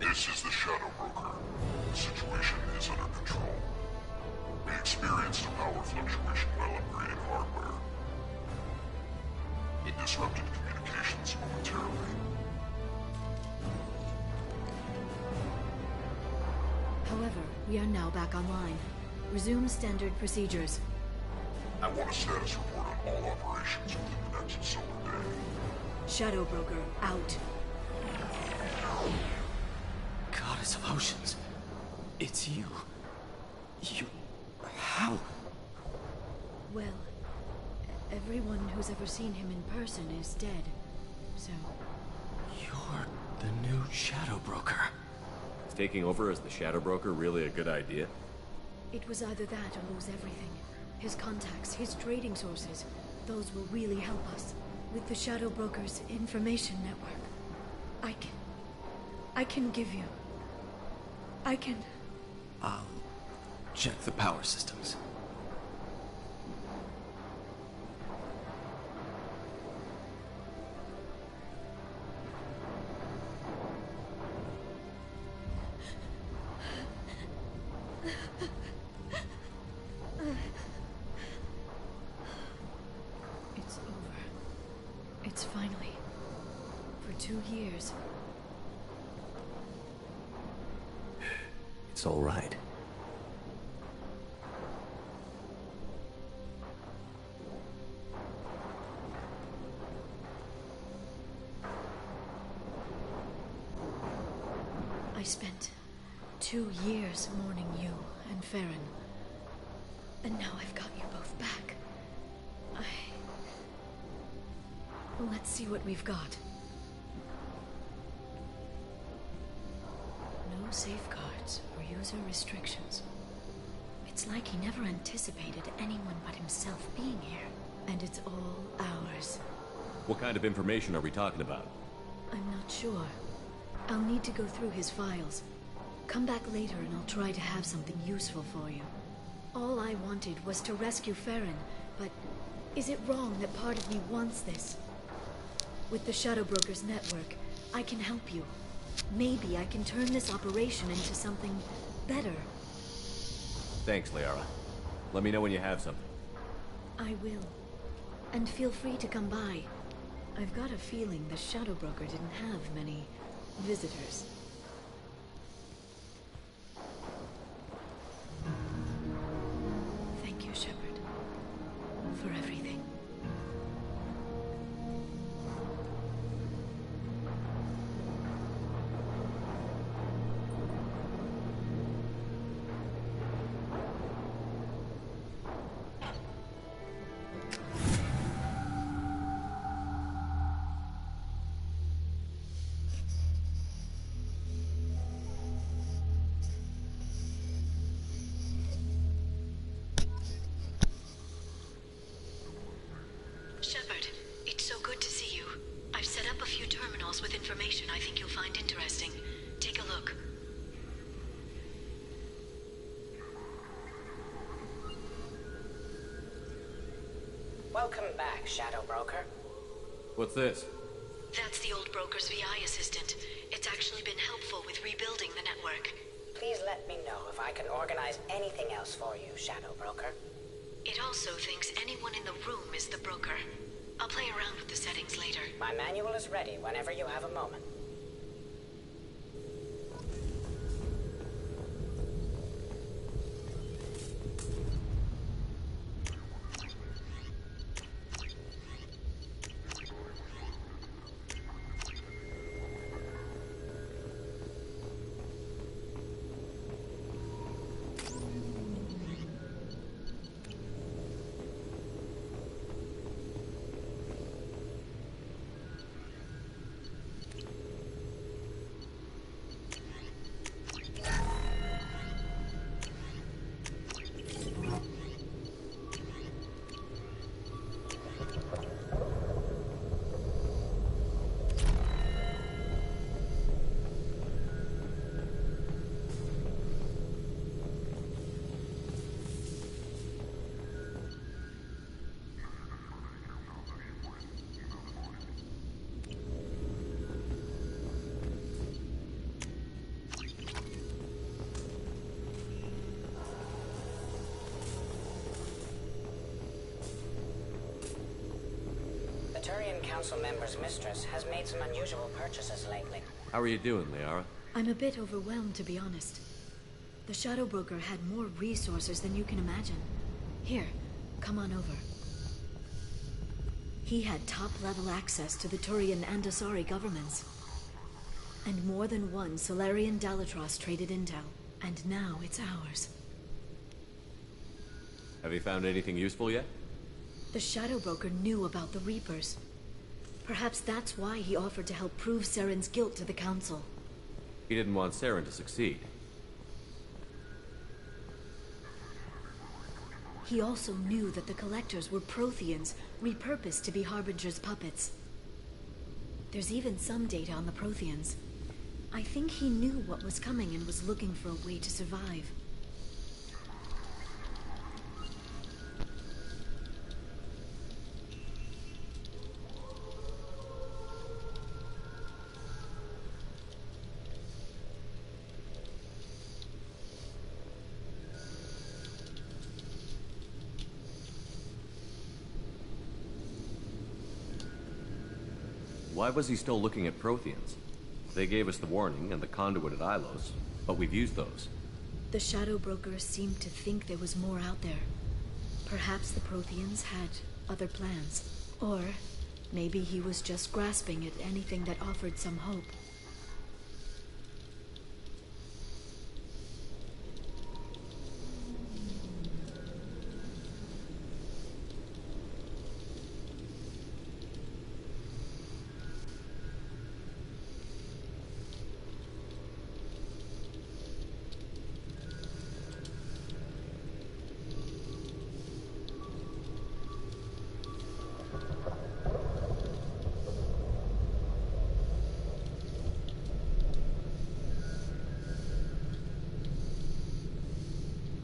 This is the Shadow Broker. The situation is under control. We experienced a power fluctuation while upgrading hardware. It disrupted communications momentarily. However, we are now back online. Resume standard procedures. I want a status report on all operations within the next solar day. Shadow Broker, out. Goddess of Oceans. It's you. You... How? Well, everyone who's ever seen him in person is dead. So... You're the new Shadow Broker. Is taking over as the Shadow Broker really a good idea? it was either that or lose everything. His contacts, his trading sources, those will really help us. With the Shadow Broker's information network, I can give you... I'll check the power systems. It's over. It's finally. For 2 years. It's all right. I spent 2 years mourning you and Farron. And now I've got you both back. Let's see what we've got. No safeguards or user restrictions. It's like he never anticipated anyone but himself being here. And it's all ours. What kind of information are we talking about? I'm not sure. I'll need to go through his files. Come back later and I'll try to have something useful for you. All I wanted was to rescue Farron, but is it wrong that part of me wants this? With the Shadow Broker's network, I can help you. Maybe I can turn this operation into something better. Thanks, Liara. Let me know when you have something. I will. And feel free to come by. I've got a feeling the Shadow Broker didn't have many visitors. Thank you, Shepard, for everything. Shepard, it's so good to see you. I've set up a few terminals with information I think you'll find interesting. Take a look. Welcome back, Shadow Broker. What's this? That's the old broker's VI assistant. It's actually been helpful with rebuilding the network. Please let me know if I can organize anything else for you, Shadow Broker. It also thinks anyone in the room is the broker. I'll play around with the settings later. My manual is ready whenever you have a moment. The Turian Council member's mistress has made some unusual purchases lately. How are you doing, Liara? I'm a bit overwhelmed, to be honest. The Shadow Broker had more resources than you can imagine. Here, come on over. He had top-level access to the Turian and Asari governments. And more than one Solarian Dalatros traded intel. And now it's ours. Have you found anything useful yet? The Shadow Broker knew about the Reapers. Perhaps that's why he offered to help prove Saren's guilt to the Council. He didn't want Saren to succeed. He also knew that the Collectors were Protheans, repurposed to be Harbinger's puppets. There's even some data on the Protheans. I think he knew what was coming and was looking for a way to survive. Why was he still looking at Protheans? They gave us the warning and the conduit at Ilos, but we've used those. The Shadow Broker seemed to think there was more out there. Perhaps the Protheans had other plans. Or maybe he was just grasping at anything that offered some hope.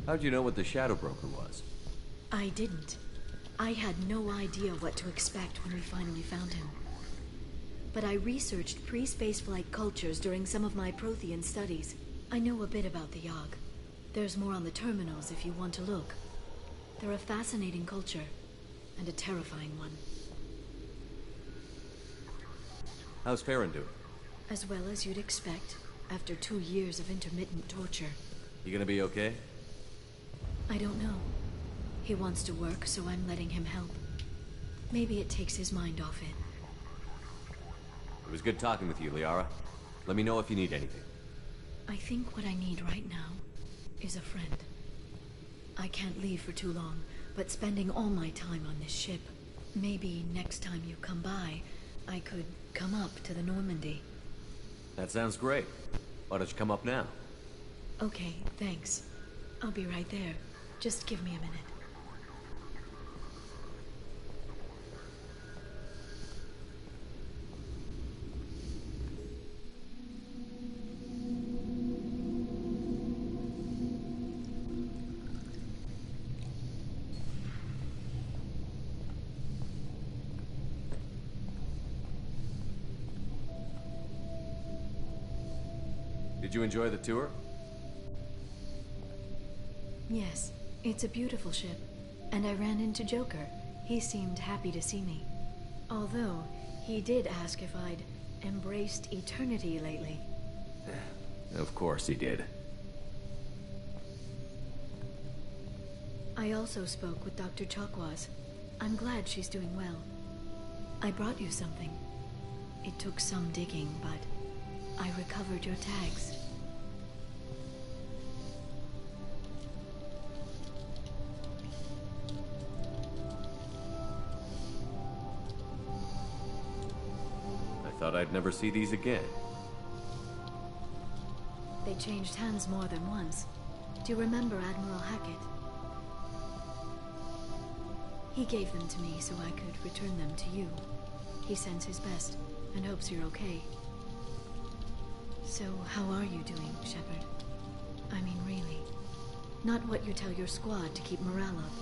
How'd you know what the Shadow Broker was? I didn't. I had no idea what to expect when we finally found him. But I researched pre-spaceflight cultures during some of my Prothean studies. I know a bit about the Yogg. There's more on the terminals if you want to look. They're a fascinating culture, and a terrifying one. How's Farron doing? As well as you'd expect, after 2 years of intermittent torture. You gonna be okay? I don't know. He wants to work, so I'm letting him help. Maybe it takes his mind off it. It was good talking with you, Liara. Let me know if you need anything. I think what I need right now is a friend. I can't leave for too long, but spending all my time on this ship. Maybe next time you come by, I could come up to the Normandy. That sounds great. Why don't you come up now? Okay, thanks. I'll be right there. Just give me a minute. Did you enjoy the tour? Yes, it's a beautiful ship. And I ran into Joker. He seemed happy to see me. Although, he did ask if I'd embraced eternity lately. Of course he did. I also spoke with Dr. Chakwas. I'm glad she's doing well. I brought you something. It took some digging, but I recovered your tags. I thought I'd never see these again. They changed hands more than once. Do you remember Admiral Hackett? He gave them to me so I could return them to you. He sends his best and hopes you're okay. So, how are you doing, Shepard? I mean, really. Not what you tell your squad to keep morale up.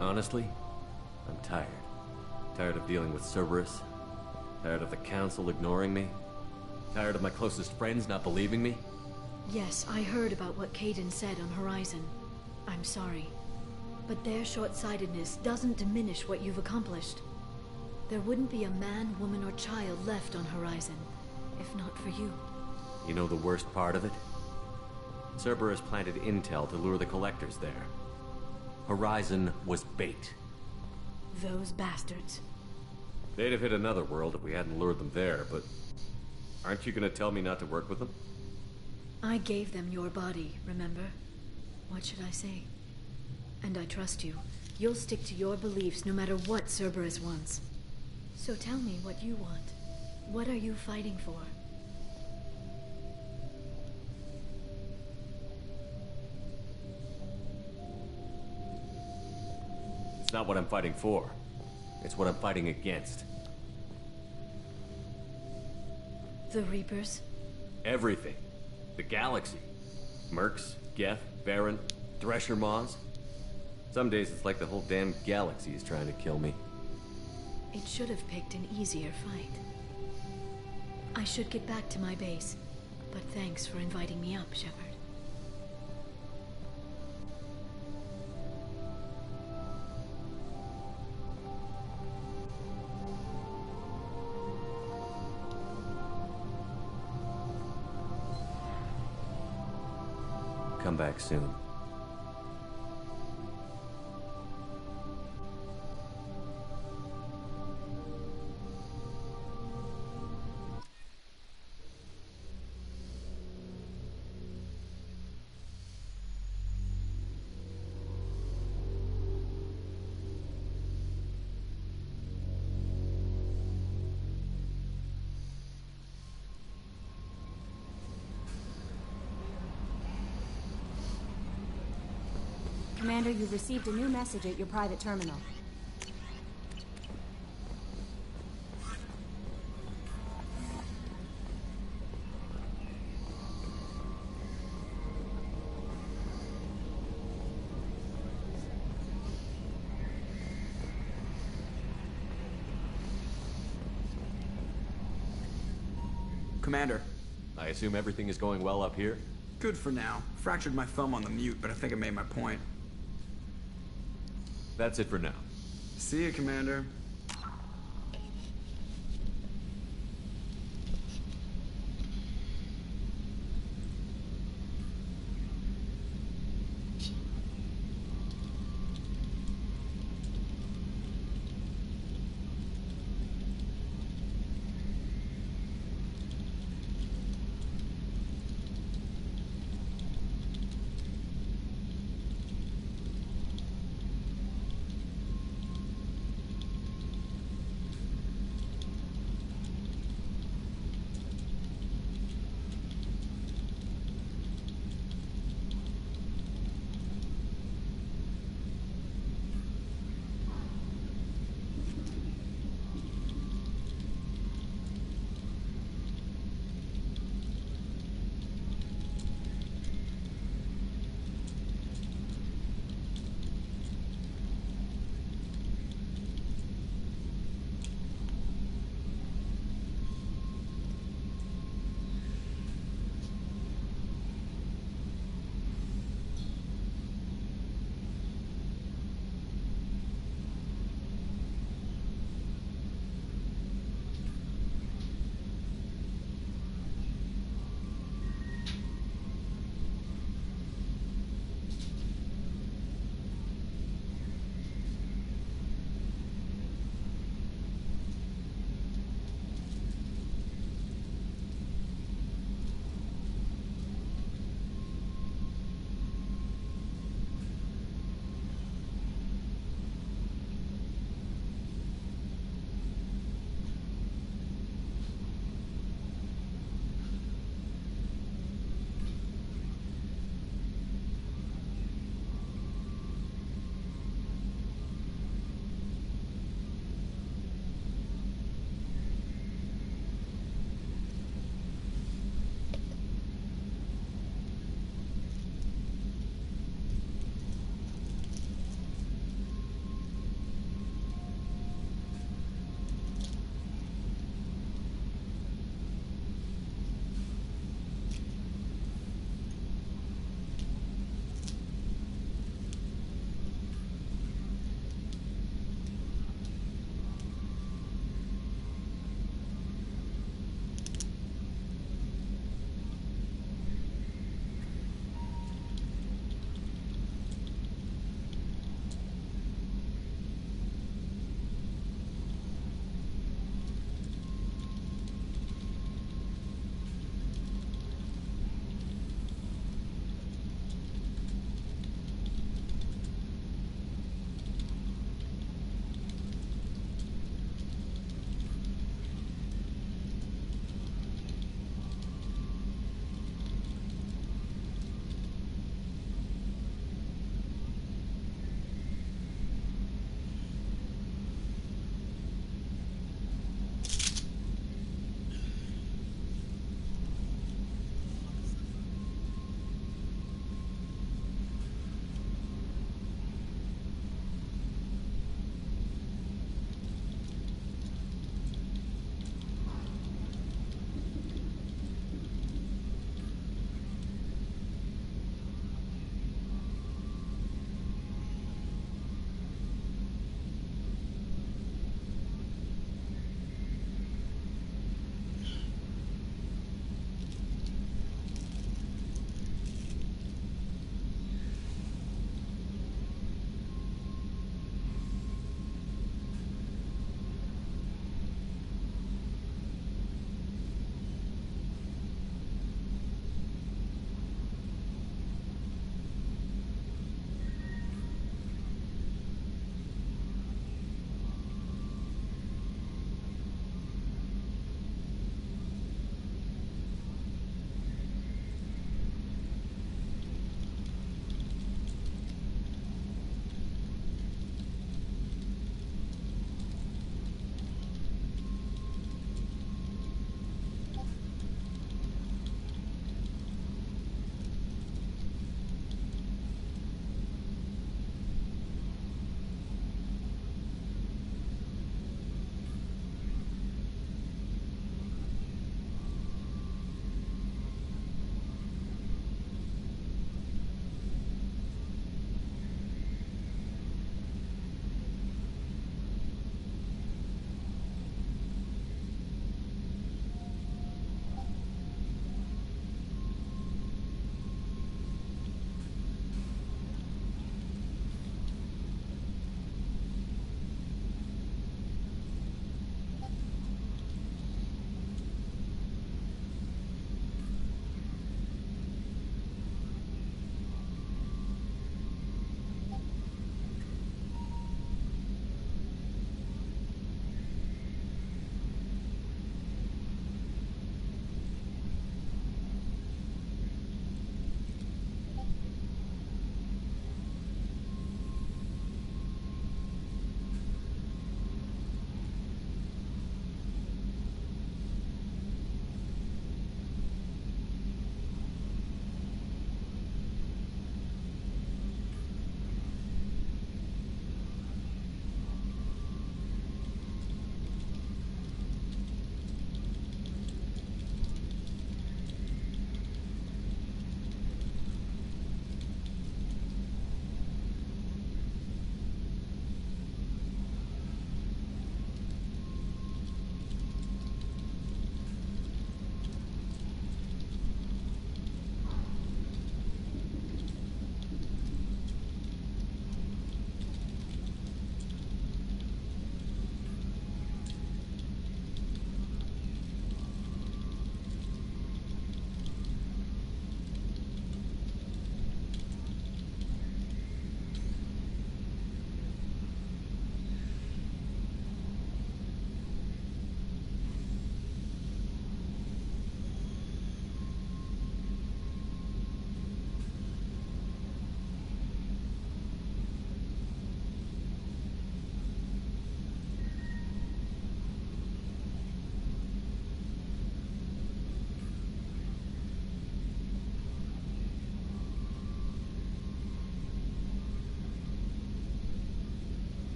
Honestly, I'm tired. Tired of dealing with Cerberus. Tired of the Council ignoring me. Tired of my closest friends not believing me. Yes, I heard about what Kaidan said on Horizon. I'm sorry. But their short-sightedness doesn't diminish what you've accomplished. There wouldn't be a man, woman, or child left on Horizon, if not for you. You know the worst part of it? Cerberus planted intel to lure the Collectors there. Horizon was bait. Those bastards. They'd have hit another world if we hadn't lured them there, but... aren't you gonna tell me not to work with them? I gave them your body, remember? What should I say? And I trust you. You'll stick to your beliefs no matter what Cerberus wants. So tell me what you want. What are you fighting for? It's not what I'm fighting for. It's what I'm fighting against. The Reapers? Everything. The galaxy. Mercs, Geth, Baron, Thresher Maws. Some days it's like the whole damn galaxy is trying to kill me. It should have picked an easier fight. I should get back to my base, but thanks for inviting me up, Shepard. come back soon. Commander, you've received a new message at your private terminal. Commander. I assume everything is going well up here? Good for now. Fractured my thumb on the mute, but I think I made my point. That's it for now. See you, Commander.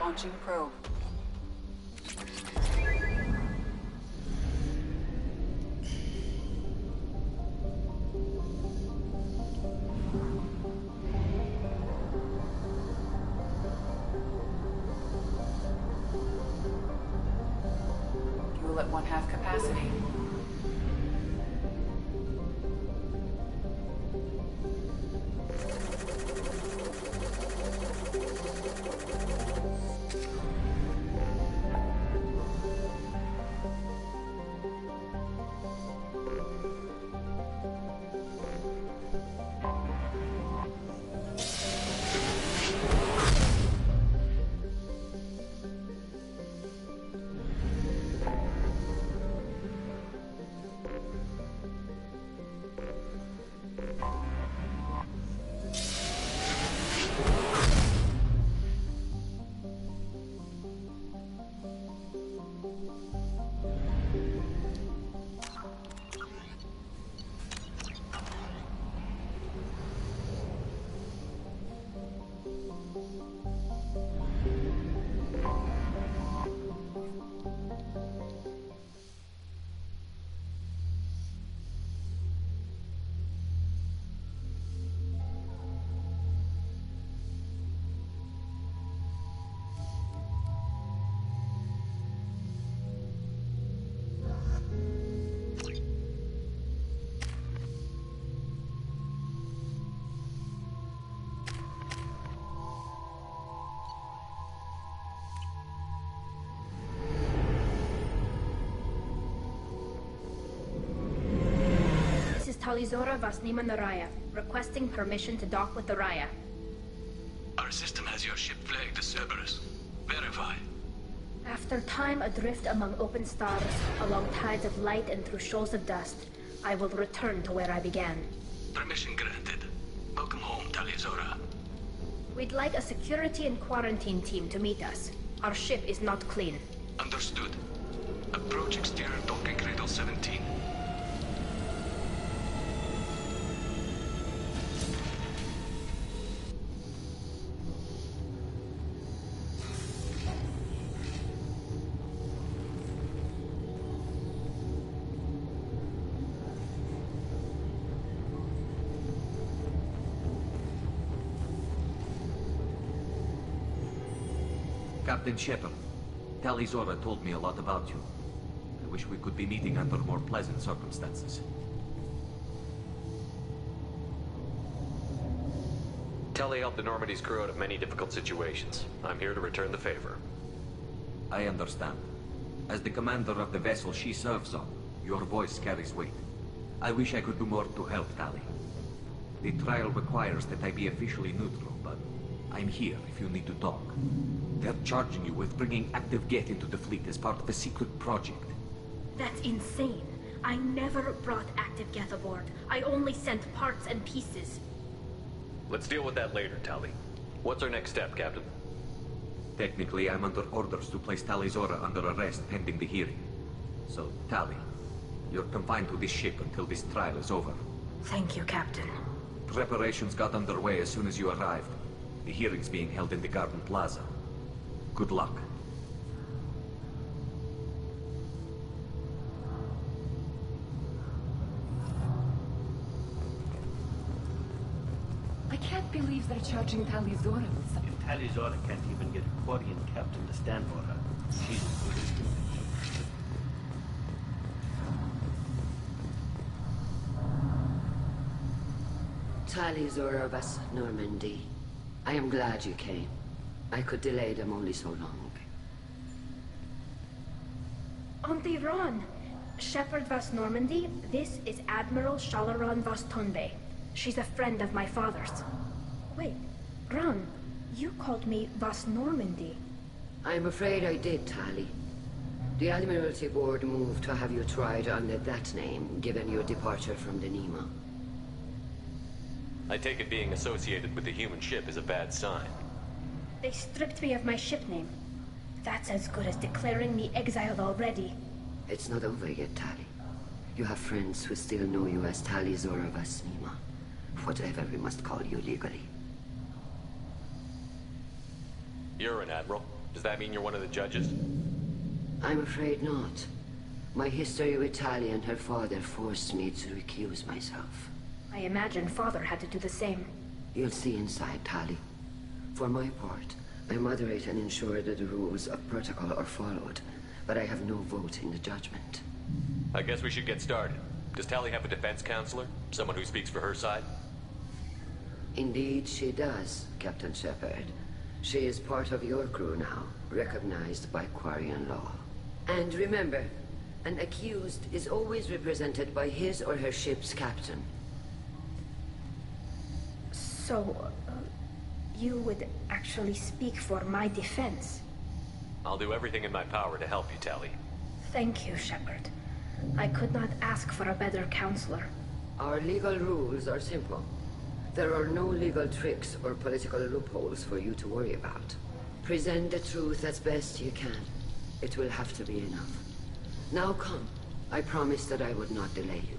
Launching probe. Fuel at 1/2 capacity. Talizora Vasnima Naraya, requesting permission to dock with the Raya. Our system has your ship flagged as Cerberus. Verify. After time adrift among open stars, along tides of light and through shoals of dust, I will return to where I began. Permission granted. Welcome home, Talizora. We'd like a security and quarantine team to meet us. Our ship is not clean. Understood. Approach exterior docking cradle 17. Captain Shepard, Talizora told me a lot about you. I wish we could be meeting under more pleasant circumstances. Tali helped the Normandy's crew out of many difficult situations. I'm here to return the favor. I understand. As the commander of the vessel she serves on, your voice carries weight. I wish I could do more to help, Tali. The trial requires that I be officially neutral, but I'm here if you need to talk. They're charging you with bringing active Geth into the fleet as part of a secret project. That's insane. I never brought active Geth aboard. I only sent parts and pieces. Let's deal with that later, Tali. What's our next step, Captain? Technically, I'm under orders to place Talizora under arrest pending the hearing. So, Tali, you're confined to this ship until this trial is over. Thank you, Captain. Preparations got underway as soon as you arrived. The hearing's being held in the Garden Plaza. Good luck. I can't believe they're charging Talizora with something. If Talizora can't even get a Quarian captain to stand for her, she's as good as doing Talizora Vas Normandy. I am glad you came. I could delay them only so long. Auntie Ron! Shepherd Vas Normandy, this is Admiral Shalaron Vas Tonbe. She's a friend of my father's. Wait, Ron, you called me Vas Normandy. I'm afraid I did, Tali. The Admiralty Board moved to have you tried under that name, given your departure from the Nima. I take it being associated with the human ship is a bad sign. They stripped me of my ship name. That's as good as declaring me exiled already. It's not over yet, Tali. You have friends who still know you as Talizora Vas Nima. Whatever we must call you legally. You're an admiral. Does that mean you're one of the judges? I'm afraid not. My history with Tali and her father forced me to recuse myself. I imagine Father had to do the same. You'll see inside, Tali. For my part, I moderate and ensure that the rules of protocol are followed, but I have no vote in the judgment. I guess we should get started. Does Tali have a defense counselor? Someone who speaks for her side? Indeed, she does, Captain Shepard. She is part of your crew now, recognized by Quarian law. And remember, an accused is always represented by his or her ship's captain. So, you would actually speak for my defense? I'll do everything in my power to help you, Tali. Thank you, Shepard. I could not ask for a better counselor. Our legal rules are simple. There are no legal tricks or political loopholes for you to worry about. Present the truth as best you can. It will have to be enough. Now come. I promised that I would not delay you.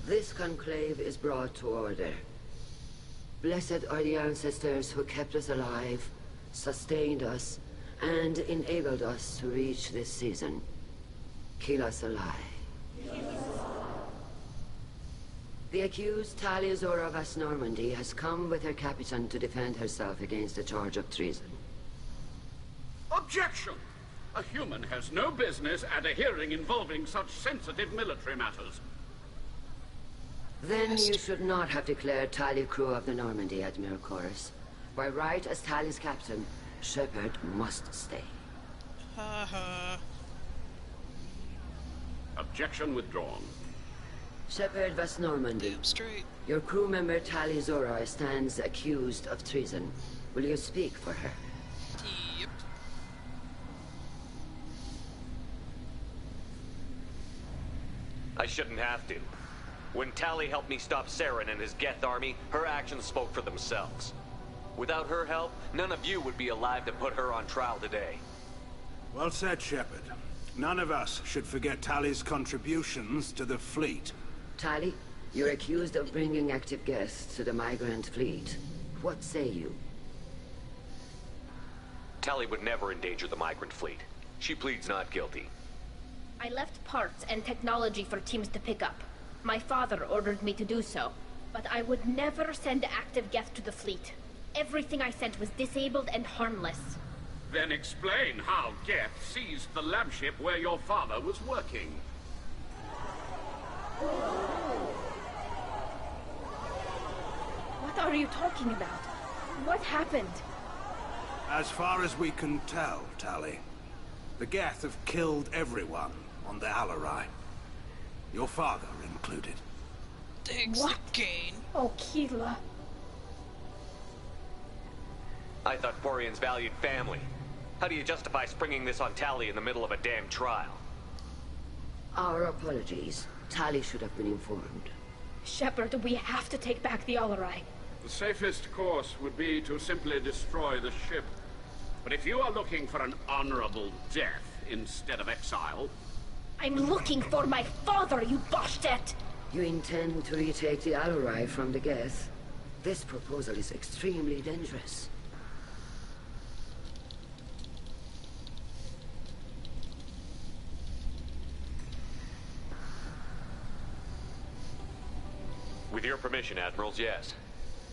This conclave is brought to order. Blessed are the ancestors who kept us alive, sustained us, and enabled us to reach this season. Keep us alive. The accused Tali Azora Vas Normandy has come with her captain to defend herself against the charge of treason. Objection! A human has no business at a hearing involving such sensitive military matters. Then you should not have declared Tali crew of the Normandy, Admiral Chorus. By right as Tali's captain, Shepard must stay. Objection withdrawn. Shepard Vas Normandy. Your crew member Tali Zora stands accused of treason. Will you speak for her? Yep. I shouldn't have to. When Tali helped me stop Saren and his Geth army, her actions spoke for themselves. Without her help, none of you would be alive to put her on trial today. Well said, Shepard. None of us should forget Tali's contributions to the fleet. Tali, you're accused of bringing active guests to the migrant fleet. What say you? Tali would never endanger the migrant fleet. She pleads not guilty. I left parts and technology for teams to pick up. My father ordered me to do so, but I would never send active Geth to the fleet. Everything I sent was disabled and harmless. Then explain how Geth seized the lab ship where your father was working. What are you talking about? What happened? As far as we can tell, Tali, the Geth have killed everyone on the Alarai. Your father included. Thanks again. Oh, Keela. I thought Quarians valued family. How do you justify springing this on Tali in the middle of a damn trial? Our apologies. Tali should have been informed. Shepard, we have to take back the Alarai. The safest course would be to simply destroy the ship. But if you are looking for an honorable death instead of exile... I'm looking for my father, you bastet! You intend to retake the Alarai from the Geth? This proposal is extremely dangerous. With your permission, Admirals, yes.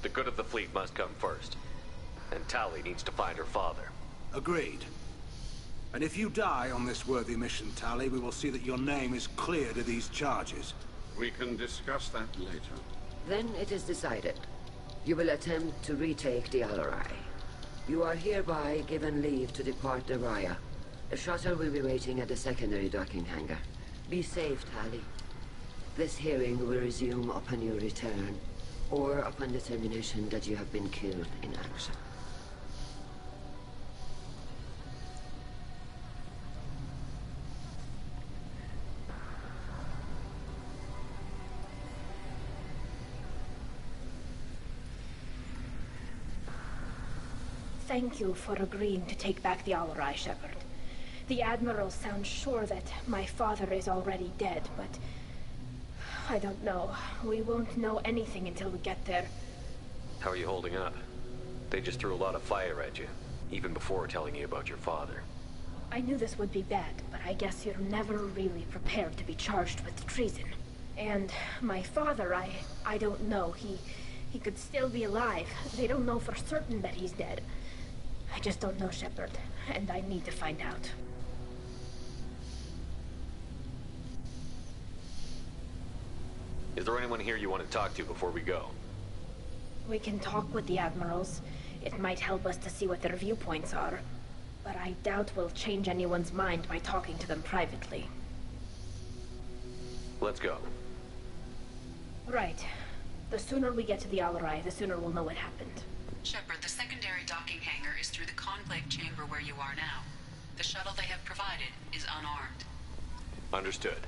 The good of the fleet must come first. And Tali needs to find her father. Agreed. And if you die on this worthy mission, Tali, we will see that your name is cleared of these charges. We can discuss that later. Then it is decided. You will attempt to retake the Alarai. You are hereby given leave to depart the Raya. A shuttle will be waiting at the secondary docking hangar. Be safe, Tali. This hearing will resume upon your return. or upon determination that you have been killed in action. Thank you for agreeing to take back the Alarai, Shepard. The Admiral sounds sure that my father is already dead, but I don't know. We won't know anything until we get there. How are you holding up? They just threw a lot of fire at you, even before telling you about your father. I knew this would be bad, but I guess you're never really prepared to be charged with treason. And my father, I don't know. He could still be alive. They don't know for certain that he's dead. I just don't know, Shepard, and I need to find out. Is there anyone here you want to talk to before we go? We can talk with the Admirals. It might help us to see what their viewpoints are. But I doubt we'll change anyone's mind by talking to them privately. Let's go. Right. The sooner we get to the Alarai, the sooner we'll know what happened. Shepard, the secondary docking hangar is through the conclave chamber where you are now. The shuttle they have provided is unarmed. Understood.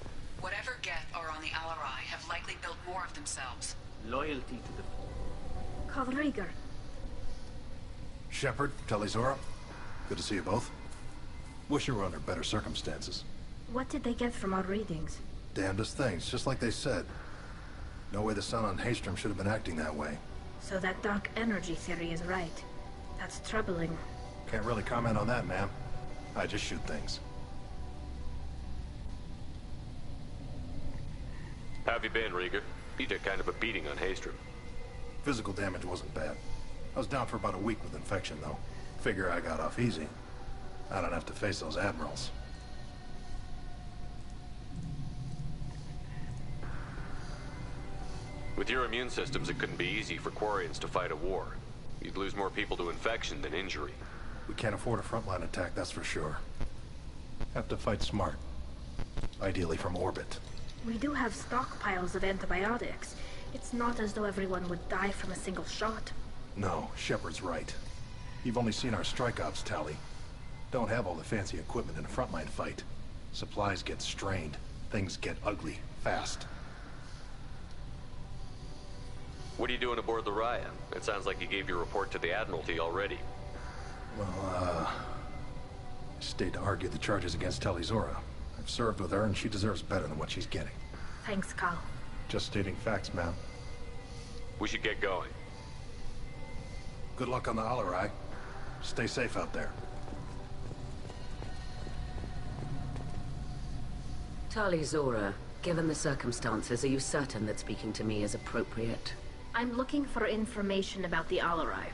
Whatever Geth are on the Alarai have likely built more of themselves. Loyalty to the... Call Rieger. Shepard, Talizora. Good to see you both. Wish you were under better circumstances. What did they get from our readings? Damnedest things, just like they said. No way the sun on Haystrom should have been acting that way. So that dark energy theory is right. That's troubling. Can't really comment on that, ma'am. I just shoot things. How have you been, Rieger? You took kind of a beating on Haystrom. Physical damage wasn't bad. I was down for about a week with infection, though. Figure I got off easy. I don't have to face those admirals. With your immune systems, it couldn't be easy for Quarians to fight a war. You'd lose more people to infection than injury. We can't afford a frontline attack, that's for sure. Have to fight smart. Ideally from orbit. We do have stockpiles of antibiotics. It's not as though everyone would die from a single shot. No, Shepard's right. You've only seen our strike ops tally. Don't have all the fancy equipment in a frontline fight. Supplies get strained. Things get ugly, fast. What are you doing aboard the Raya? It sounds like you gave your report to the Admiralty already. Well, stayed to argue the charges against Talizora. I've served with her, and she deserves better than what she's getting. Thanks, Cal. Just stating facts, ma'am. We should get going. Good luck on the Alarai. Stay safe out there. Talizora, given the circumstances, are you certain that speaking to me is appropriate? I'm looking for information about the Alarai.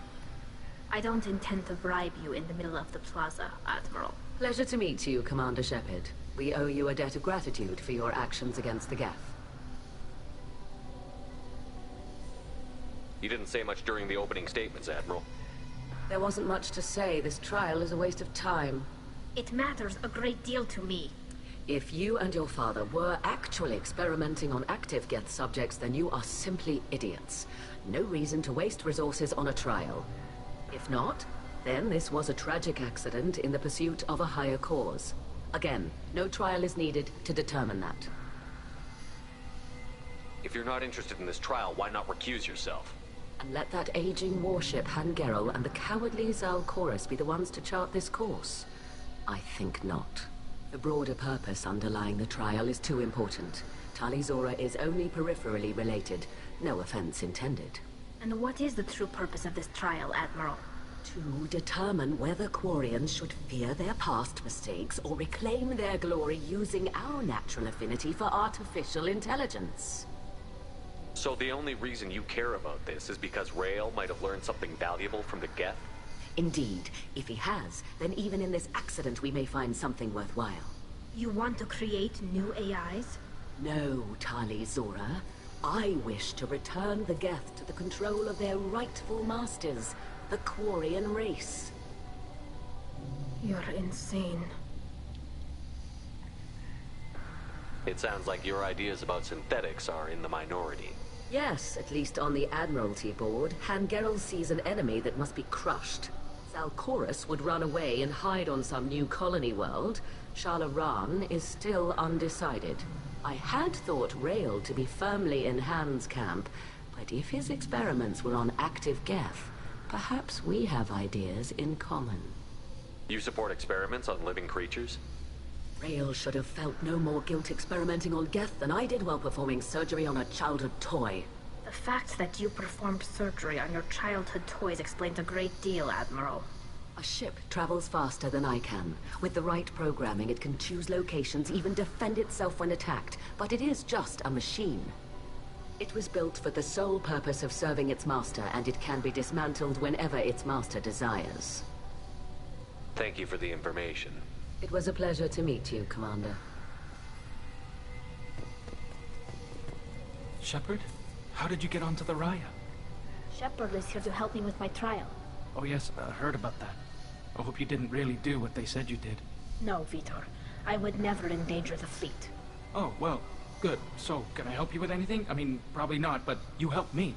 I don't intend to bribe you in the middle of the plaza, Admiral. Pleasure to meet you, Commander Shepard. We owe you a debt of gratitude for your actions against the Geth. You didn't say much during the opening statements, Admiral. There wasn't much to say. This trial is a waste of time. It matters a great deal to me. If you and your father were actually experimenting on active Geth subjects, then you are simply idiots. No reason to waste resources on a trial. If not, then this was a tragic accident in the pursuit of a higher cause. Again, no trial is needed to determine that. If you're not interested in this trial, why not recuse yourself? And let that aging warship Han Gerel and the cowardly Zal Chorus be the ones to chart this course? I think not. The broader purpose underlying the trial is too important. Talizora is only peripherally related. No offense intended. And what is the true purpose of this trial, Admiral? To determine whether Quarians should fear their past mistakes or reclaim their glory using our natural affinity for artificial intelligence. So the only reason you care about this is because Rael might have learned something valuable from the Geth? Indeed. If he has, then even in this accident we may find something worthwhile. You want to create new AIs? No, Talizora. I wish to return the Geth to the control of their rightful masters, the Quarian race. You're insane. It sounds like your ideas about synthetics are in the minority. Yes, at least on the Admiralty board, Hangerel sees an enemy that must be crushed. Zalcorus would run away and hide on some new colony world. Shalaran is still undecided. I had thought Rael to be firmly in Han's camp, but if his experiments were on active Geth, perhaps we have ideas in common. You support experiments on living creatures? Rael should have felt no more guilt experimenting on Geth than I did while performing surgery on a childhood toy. The fact that you performed surgery on your childhood toys explains a great deal, Admiral. A ship travels faster than I can. With the right programming, it can choose locations, even defend itself when attacked. But it is just a machine. It was built for the sole purpose of serving its master, and it can be dismantled whenever its master desires. Thank you for the information. It was a pleasure to meet you, Commander. Shepard? How did you get onto the Raya? Shepard is here to help me with my trial. Oh yes, I heard about that. I hope you didn't really do what they said you did. No, Vitor. I would never endanger the fleet. Oh, well, good. So, can I help you with anything? I mean, probably not, but you helped me.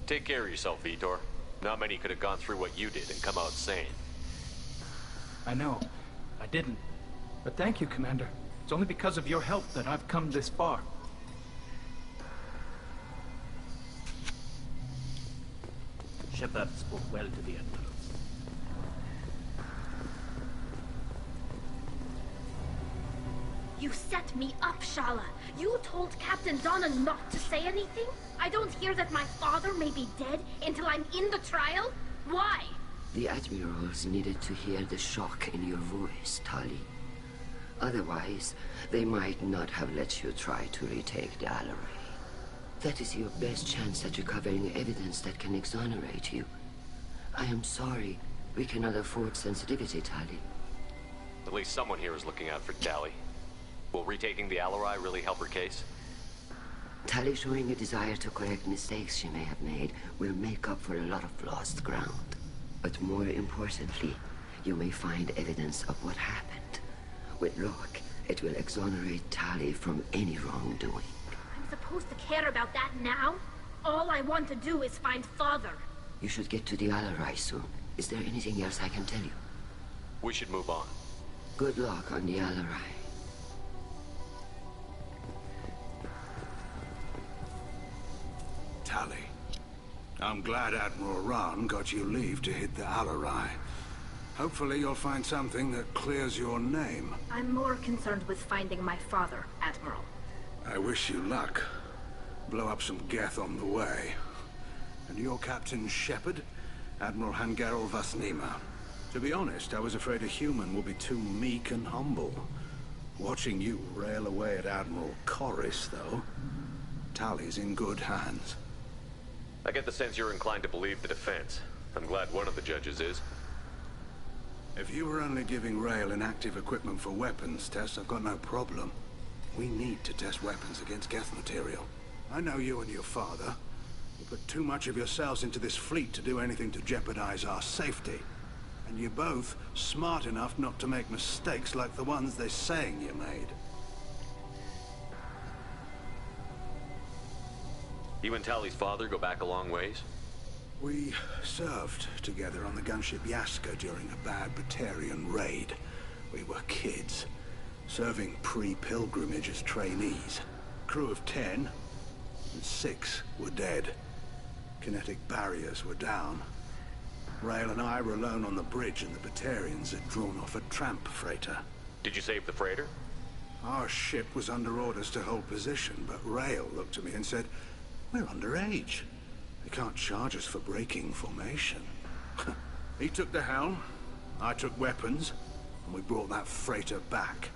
Take care of yourself, Vitor. Not many could have gone through what you did and come out sane. I know. I didn't. But thank you, Commander. It's only because of your help that I've come this far. Shepard spoke well to the Admirals. You set me up, Shala. You told Captain Donna not to say anything? I don't hear that my father may be dead until I'm in the trial? Why? The Admirals needed to hear the shock in your voice, Tali. Otherwise, they might not have let you try to retake the Alarai. That is your best chance at recovering evidence that can exonerate you. I am sorry. We cannot afford sensitivity, Tali. At least someone here is looking out for Tali. Will retaking the Alarai really help her case? Tali showing a desire to correct mistakes she may have made will make up for a lot of lost ground. But more importantly, you may find evidence of what happened. With luck, it will exonerate Tali from any wrongdoing. I'm supposed to care about that now? All I want to do is find Father. You should get to the Alarai soon. Is there anything else I can tell you? We should move on. Good luck on the Alarai. Tali, I'm glad Admiral Rahn got you leave to hit the Alarai. Hopefully you'll find something that clears your name. I'm more concerned with finding my father, Admiral. I wish you luck. Blow up some Geth on the way. And your Captain Shepard? Admiral Hangerel Vasnima. To be honest, I was afraid a human would be too meek and humble. Watching you rail away at Admiral Corris, though, Tali's in good hands. I get the sense you're inclined to believe the defense. I'm glad one of the judges is. If you were only giving Rael inactive equipment for weapons tests, I've got no problem. We need to test weapons against Geth material. I know you and your father. You put too much of yourselves into this fleet to do anything to jeopardize our safety. And you're both smart enough not to make mistakes like the ones they're saying you made. You and Tali's father go back a long ways? We served together on the gunship Yaska during a bad Batarian raid. We were kids, serving pre-pilgrimage as trainees. Crew of 10, and 6 were dead. Kinetic barriers were down. Rael and I were alone on the bridge, and the Batarians had drawn off a tramp freighter. Did you save the freighter? Our ship was under orders to hold position, but Rael looked at me and said, "We're underage. They can't charge us for breaking formation." He took the helm, I took weapons, and we brought that freighter back.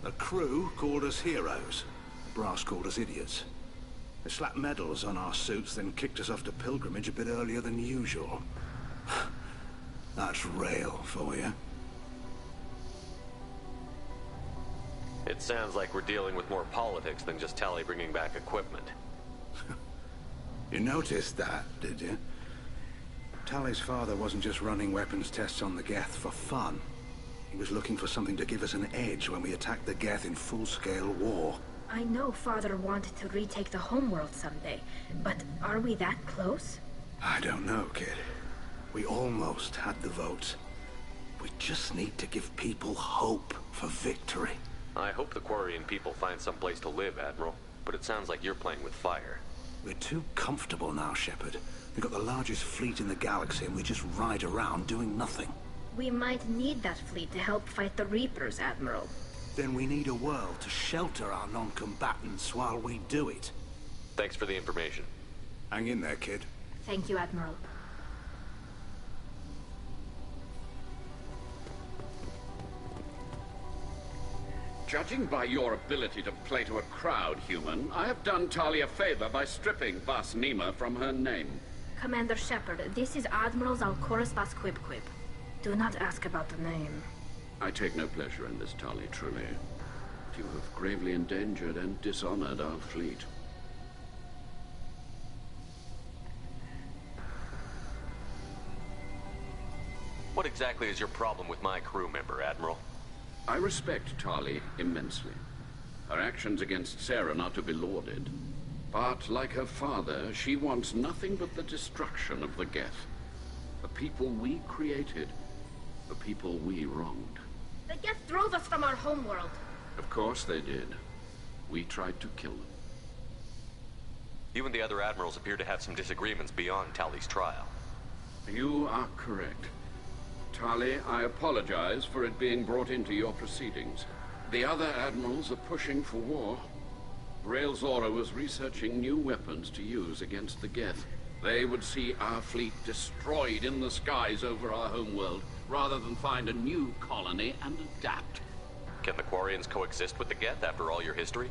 The crew called us heroes. The brass called us idiots. They slapped medals on our suits, then kicked us off to pilgrimage a bit earlier than usual. That's Rael for you. It sounds like we're dealing with more politics than just Tali bringing back equipment. You noticed that, did you? Tali's father wasn't just running weapons tests on the Geth for fun. He was looking for something to give us an edge when we attacked the Geth in full-scale war. I know Father wanted to retake the homeworld someday, but are we that close? I don't know, kid. We almost had the vote. We just need to give people hope for victory. I hope the Quarian people find some place to live, Admiral. But it sounds like you're playing with fire. We're too comfortable now, Shepard. We've got the largest fleet in the galaxy and we just ride around doing nothing. We might need that fleet to help fight the Reapers, Admiral. Then we need a world to shelter our non-combatants while we do it. Thanks for the information. Hang in there, kid. Thank you, Admiral. Judging by your ability to play to a crowd, human, I have done Tali a favor by stripping Vas Nima from her name. Commander Shepard, this is Admiral Zalcorus Vas Quib. Do not ask about the name. I take no pleasure in this, Tali, truly. You have gravely endangered and dishonored our fleet. What exactly is your problem with my crew member, Admiral? I respect Tali immensely. Her actions against Saren are to be lauded. But, like her father, she wants nothing but the destruction of the Geth. The people we created. The people we wronged. The Geth drove us from our homeworld. Of course they did. We tried to kill them. You and the other admirals appear to have some disagreements beyond Tali's trial. You are correct. Tali, I apologize for it being brought into your proceedings. The other admirals are pushing for war. Rael Zora was researching new weapons to use against the Geth. They would see our fleet destroyed in the skies over our homeworld, rather than find a new colony and adapt. Can the Quarians coexist with the Geth after all your history?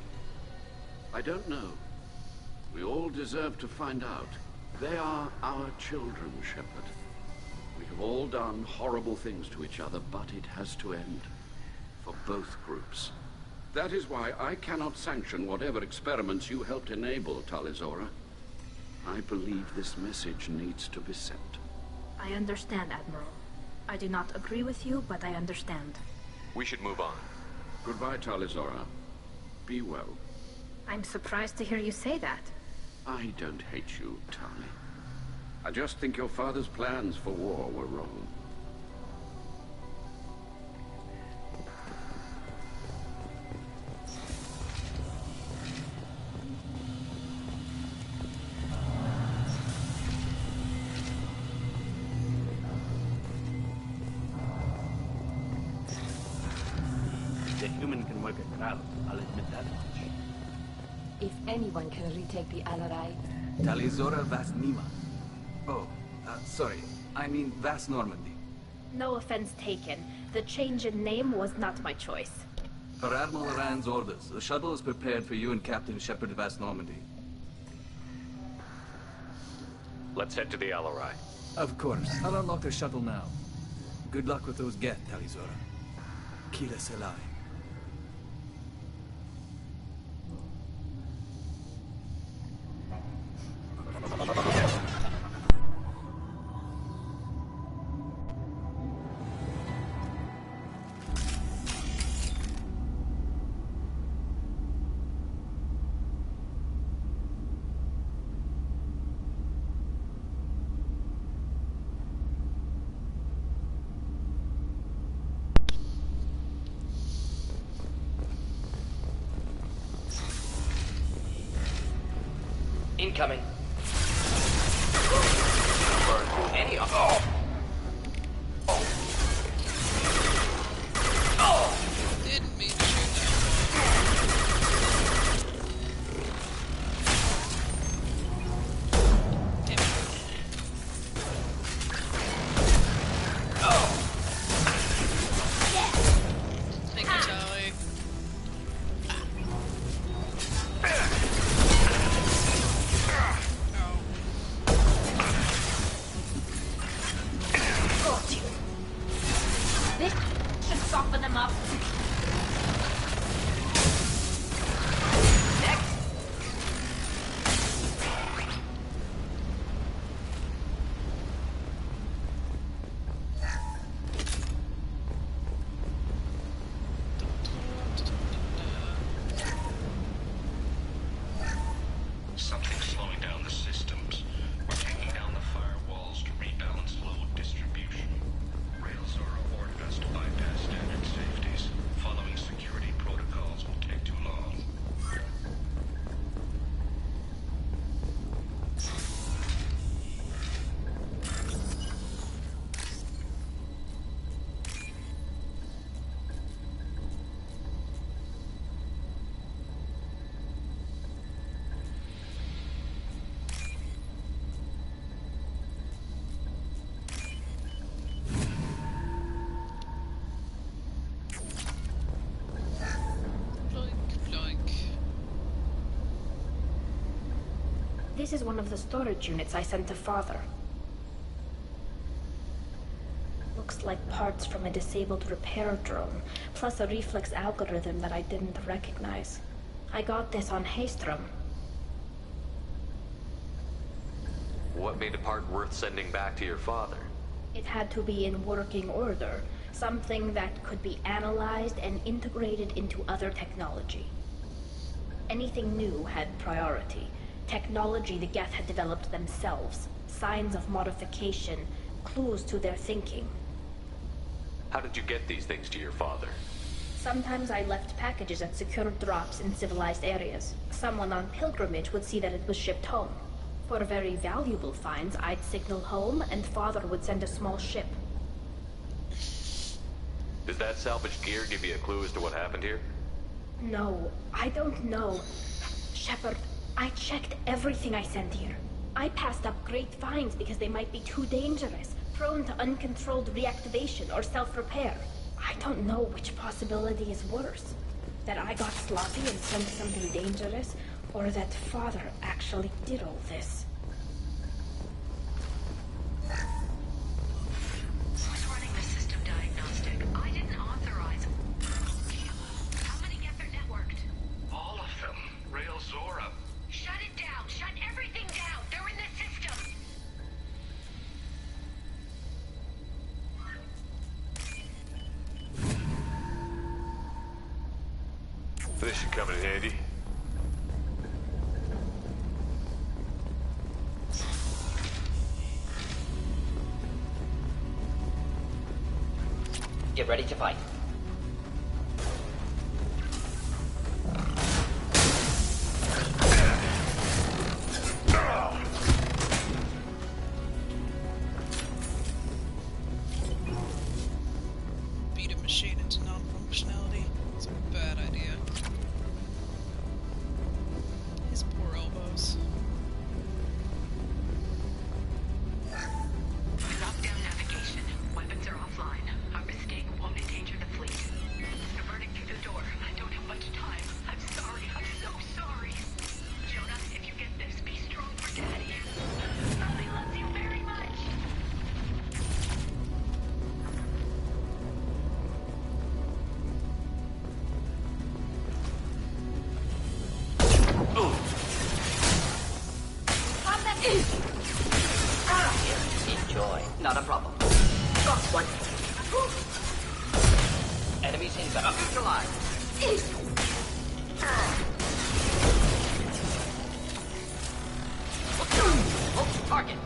I don't know. We all deserve to find out. They are our children, Shepard. We have all done horrible things to each other, but it has to end. For both groups. That is why I cannot sanction whatever experiments you helped enable, Tali Zora. I believe this message needs to be sent. I understand, Admiral. I do not agree with you, but I understand. We should move on. Goodbye, Tali Zora. Be well. I'm surprised to hear you say that. I don't hate you, Tali. I just think your father's plans for war were wrong. The human can work a crowd, I'll admit that much. If anyone can retake the Alarai... Talizora Vas Nima. Oh, sorry. I mean Vas Normandy. No offense taken. The change in name was not my choice. Per Admiral Rand's orders, the shuttle is prepared for you and Captain Shepard Vas Normandy. Let's head to the Alarai. Of course. I'll unlock the shuttle now. Good luck with those Geth, Talizora. Kila Selai. Incoming. Burn through any of them. Didn't mean to shoot that. Thank you, Tali. This should soften them up. Next. This is one of the storage units I sent to Father. Looks like parts from a disabled repair drone, plus a reflex algorithm that I didn't recognize. I got this on Haystrom. What made a part worth sending back to your father? It had to be in working order. Something that could be analyzed and integrated into other technology. Anything new had priority. Technology the Geth had developed themselves. Signs of modification, clues to their thinking. How did you get these things to your father? Sometimes I left packages at secure drops in civilized areas. Someone on pilgrimage would see that it was shipped home. For very valuable finds, I'd signal home, and Father would send a small ship. Does that salvaged gear give you a clue as to what happened here? No, I don't know. Shepard, I checked everything I sent here. I passed up great finds because they might be too dangerous, prone to uncontrolled reactivation or self-repair. I don't know which possibility is worse. That I got sloppy and sent something dangerous, or that Father actually did all this. Who's running the system diagnostic? I didn't authorize. How many get their networked? All of them. Rail Zora. Shut it down! Shut everything down! They're in the system! This should come in handy. Get ready to fight. Beat a machine into non-functionality. It's a bad idea. His poor elbows. Drop down navigation. Weapons are offline. Our mistake won't endanger the fleet. Diverting through the door. I don't have much time. I'm sorry. I'm so sorry. Jonah, if you get this, be strong for Daddy. Mommy loves you very much. Enjoy. Not a problem. Got one. Enemies inbound. Neutralized. Oh, target.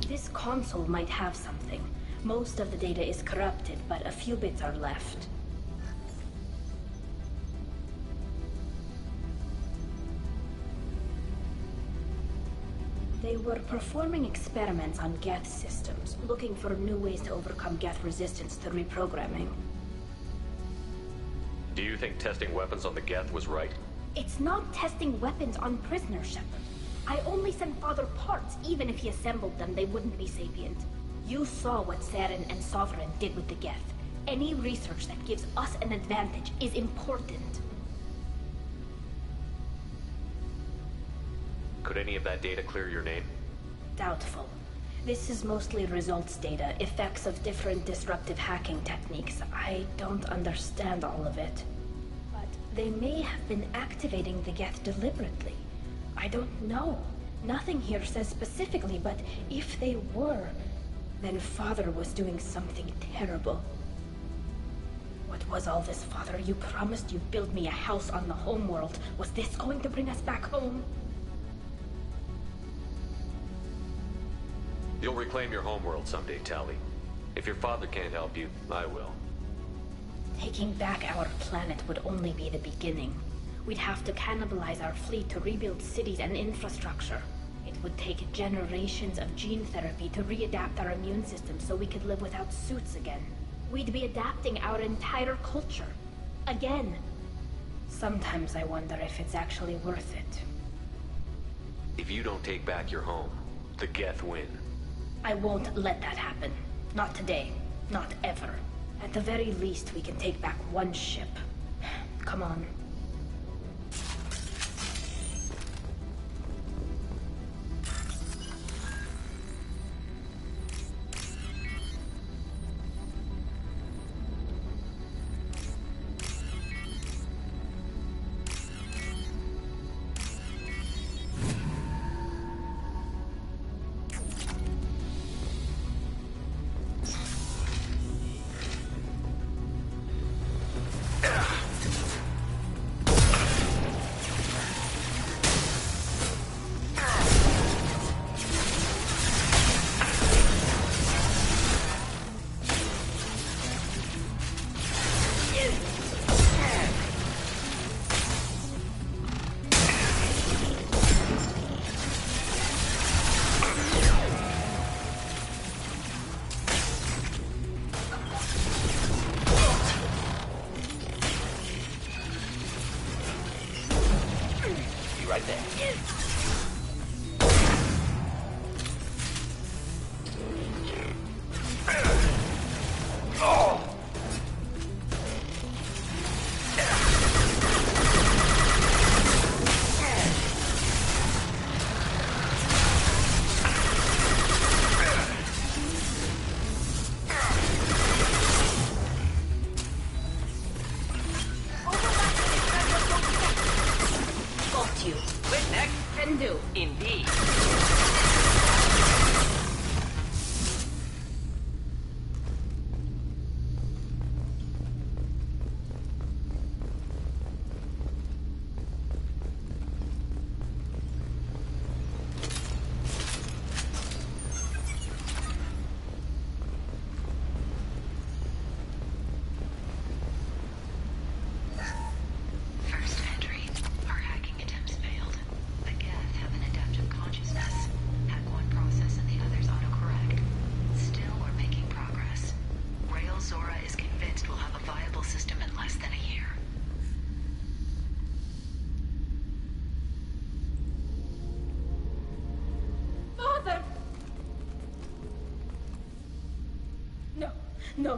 This console might have something. Most of the data is corrupted, but a few bits are left. They were performing experiments on Geth systems, looking for new ways to overcome Geth resistance to reprogramming. Do you think testing weapons on the Geth was right? It's not testing weapons on prisoners, Shepard. I only sent Father parts. Even if he assembled them, they wouldn't be sapient. You saw what Saren and Sovereign did with the Geth. Any research that gives us an advantage is important. Could any of that data clear your name? Doubtful. This is mostly results data, effects of different disruptive hacking techniques. I don't understand all of it. But they may have been activating the Geth deliberately. I don't know. Nothing here says specifically, but if they were, then Father was doing something terrible. What was all this, Father? You promised you'd build me a house on the homeworld. Was this going to bring us back home? You'll reclaim your homeworld someday, Tali. If your father can't help you, I will. Taking back our planet would only be the beginning. We'd have to cannibalize our fleet to rebuild cities and infrastructure. It would take generations of gene therapy to readapt our immune system so we could live without suits again. We'd be adapting our entire culture. Again. Sometimes I wonder if it's actually worth it. If you don't take back your home, the Geth win. I won't let that happen. Not today. Not ever. At the very least, we can take back one ship. Come on. Right there. Indeed.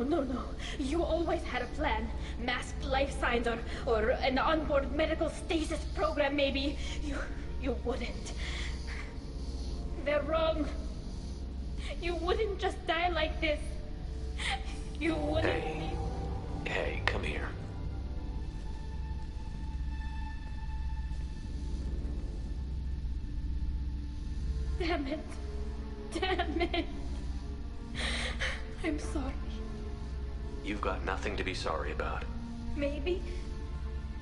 No. You always had a plan. Masked life signs or an onboard medical stasis program, maybe. You wouldn't. They're wrong. You wouldn't just die like this. You wouldn't. Hey, come here. Damn it. I'm sorry. You've got nothing to be sorry about. Maybe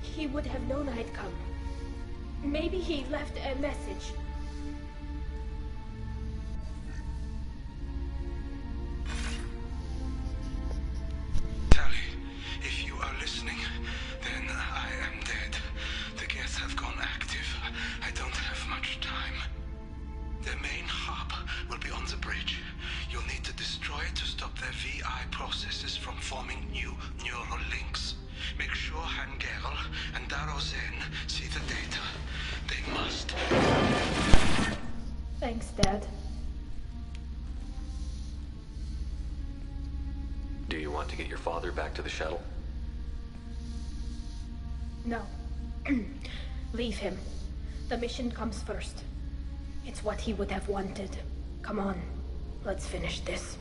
he would have known I'd come. Maybe he left a message. Tali, if you are listening, then I am dead. The Geth have gone active. I don't have much time. Their main hub will be on the bridge. You'll need to destroy it to stop their VI processes from forming new neural links. Make sure Hangerl and Darozen see the data. They must. Thanks, Dad. Do you want to get your father back to the shuttle? No. Leave him. The mission comes first. It's what he would have wanted. Come on. Let's finish this.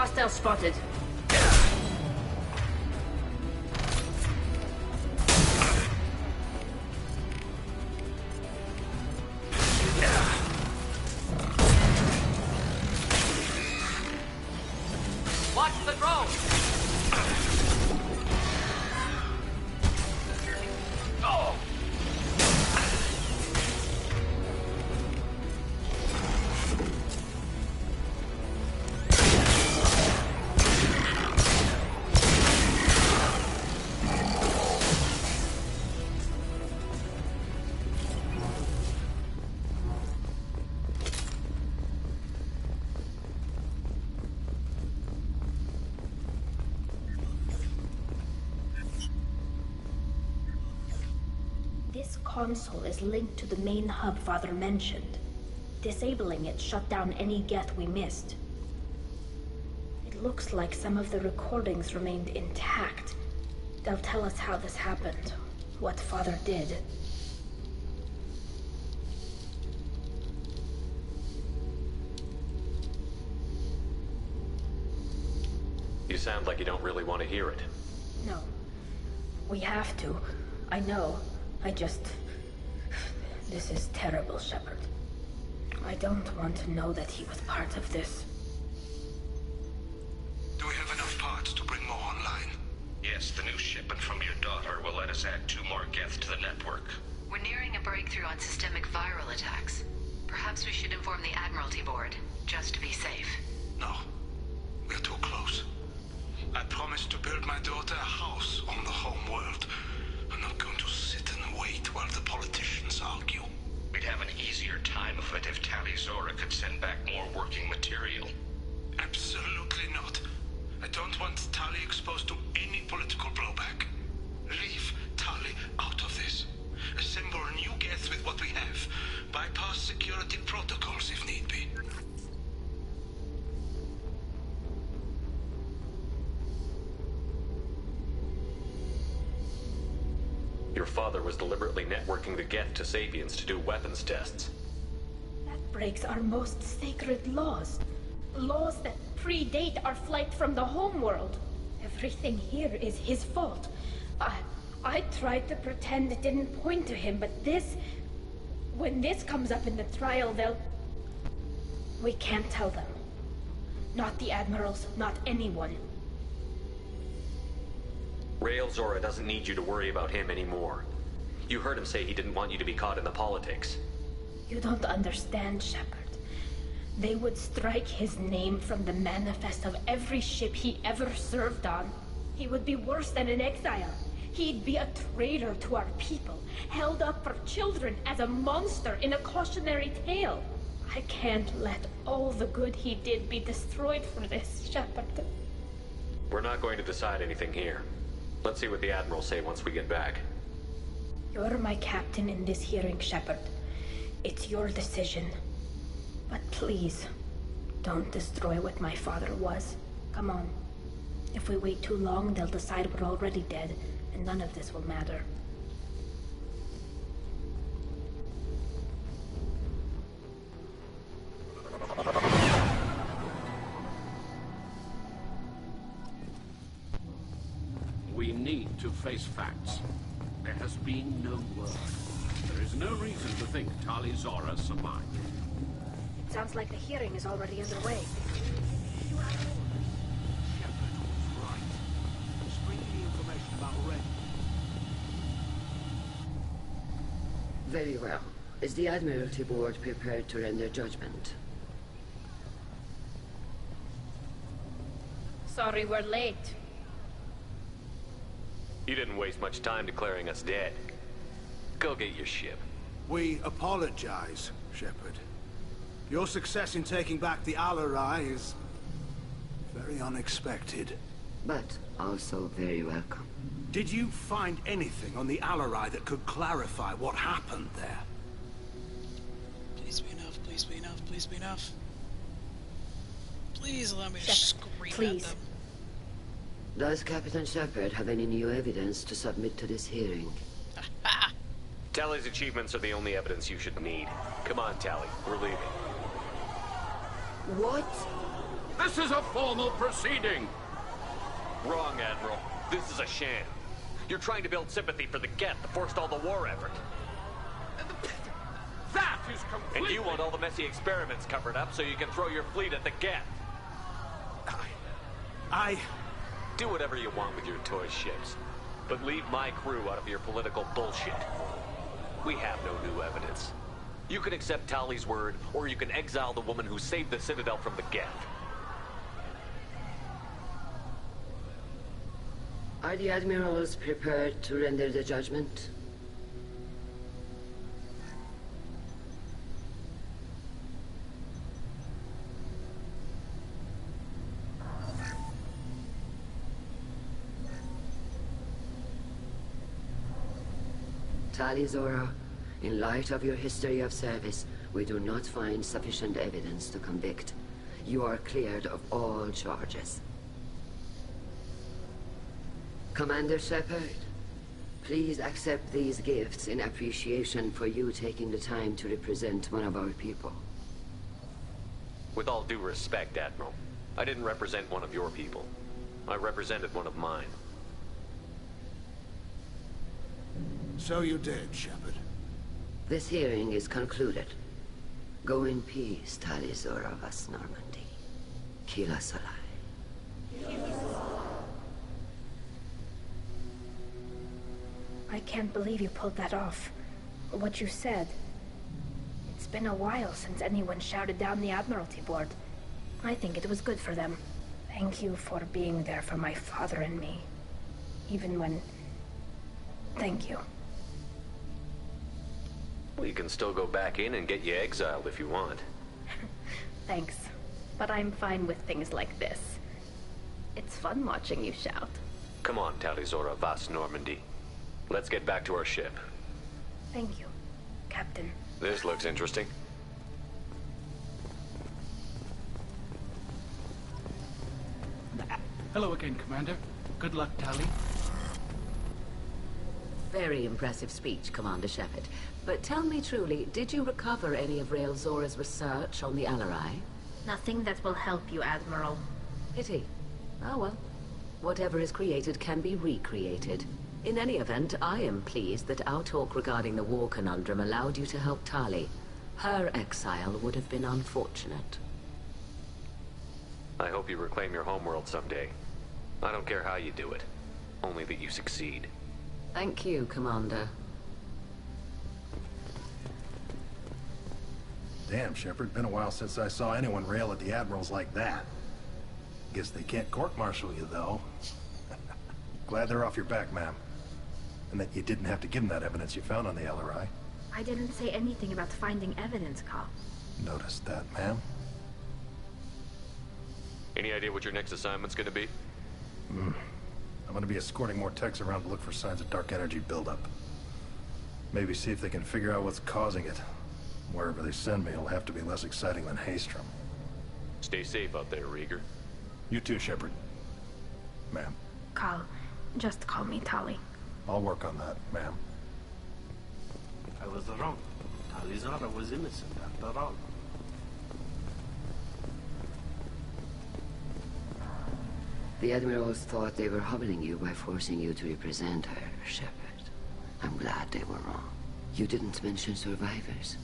Hostile spotted. Watch the drone! Oh! This console is linked to the main hub Father mentioned. Disabling it shut down any Geth we missed. It looks like some of the recordings remained intact. They'll tell us how this happened, what Father did. You sound like you don't really want to hear it. No. We have to. I know. This is terrible, Shepard. I don't want to know that he was part of this. Do we have enough parts to bring more online? Yes, the new shipment from your daughter will let us add 2 more Geth to the network. We're nearing a breakthrough on systemic viral attacks. Perhaps we should inform the Admiralty Board, just to be safe. No. We're too close. I promised to build my daughter a house on the home world. I'm not going to sit and wait while the politicians argue. We'd have an easier time of it if Tali Zora could send back more working material. Absolutely not. I don't want Tali exposed to any political blowback. Leave Tali out of this. Assemble new Geth with what we have. Bypass security protocols if need be. Your father was deliberately networking the Geth to Sapiens to do weapons tests. That breaks our most sacred laws. Laws that predate our flight from the homeworld. Everything here is his fault. I tried to pretend it didn't point to him, but when this comes up in the trial, we can't tell them. Not the admirals, not anyone. Rael Zora doesn't need you to worry about him anymore. You heard him say he didn't want you to be caught in the politics. You don't understand, Shepard. They would strike his name from the manifest of every ship he ever served on. He would be worse than an exile. He'd be a traitor to our people, held up for children as a monster in a cautionary tale. I can't let all the good he did be destroyed for this, Shepard. We're not going to decide anything here. Let's see what the Admirals say once we get back. You're my captain in this hearing, Shepard. It's your decision. But please, don't destroy what my father was. Come on. If we wait too long, they'll decide we're already dead, and none of this will matter. We need to face facts. There has been no word. There is no reason to think Tali Zora survived. It sounds like the hearing is already underway. Very well. Is the Admiralty Board prepared to render judgment? Sorry we're late. You didn't waste much time declaring us dead. Go get your ship. We apologize, Shepard. Your success in taking back the Alarai is very unexpected. But also very welcome. Did you find anything on the Alarai that could clarify what happened there? Please be enough, please be enough, please be enough. Please allow me to Shepard, scream please. at them. Does Captain Shepard have any new evidence to submit to this hearing? Tally's achievements are the only evidence you should need. Come on, Tally. We're leaving. What? This is a formal proceeding! Wrong, Admiral. This is a sham. You're trying to build sympathy for the Geth to forestall the war effort. That is completely... And you want all the messy experiments covered up so you can throw your fleet at the Geth. I... Do whatever you want with your toy ships, but leave my crew out of your political bullshit. We have no new evidence. You can accept Tali's word, or you can exile the woman who saved the Citadel from the Geth. Are the admirals prepared to render the judgment? Tali Zora, in light of your history of service, we do not find sufficient evidence to convict. You are cleared of all charges. Commander Shepard, please accept these gifts in appreciation for you taking the time to represent one of our people. With all due respect, Admiral, I didn't represent one of your people. I represented one of mine. So you did, Shepard. This hearing is concluded. Go in peace, Tali Zora Vas Normandy. Kila Solai. I can't believe you pulled that off. What you said. It's been a while since anyone shouted down the Admiralty Board. I think it was good for them. Thank you for being there for my father and me. Even when... Thank you. We can still go back in and get you exiled if you want. Thanks. But I'm fine with things like this. It's fun watching you shout. Come on, Tali Zora Vas Normandy. Let's get back to our ship. Thank you, Captain. This looks interesting. Hello again, Commander. Good luck, Tali. Very impressive speech, Commander Shepard. But tell me truly, did you recover any of Rael Zora's research on the Alarai? Nothing that will help you, Admiral. Pity. Ah well. Whatever is created can be recreated. In any event, I am pleased that our talk regarding the war conundrum allowed you to help Tali. Her exile would have been unfortunate. I hope you reclaim your homeworld someday. I don't care how you do it. Only that you succeed. Thank you, Commander. Damn, Shepard. Been a while since I saw anyone rail at the admirals like that. Guess they can't court-martial you, though. Glad they're off your back, ma'am. And that you didn't have to give them that evidence you found on the LRI. I didn't say anything about finding evidence, Carl. Noticed that, ma'am. Any idea what your next assignment's gonna be? I'm gonna be escorting more techs around to look for signs of dark energy buildup. Maybe see if they can figure out what's causing it. Wherever they send me, it'll have to be less exciting than Haystrom. Stay safe out there, Rieger. You too, Shepard. Ma'am. Carl, just call me Tali. I'll work on that, ma'am. I was wrong. Tali Zora was innocent after all. The admirals thought they were humbling you by forcing you to represent her, Shepard. I'm glad they were wrong. You didn't mention survivors.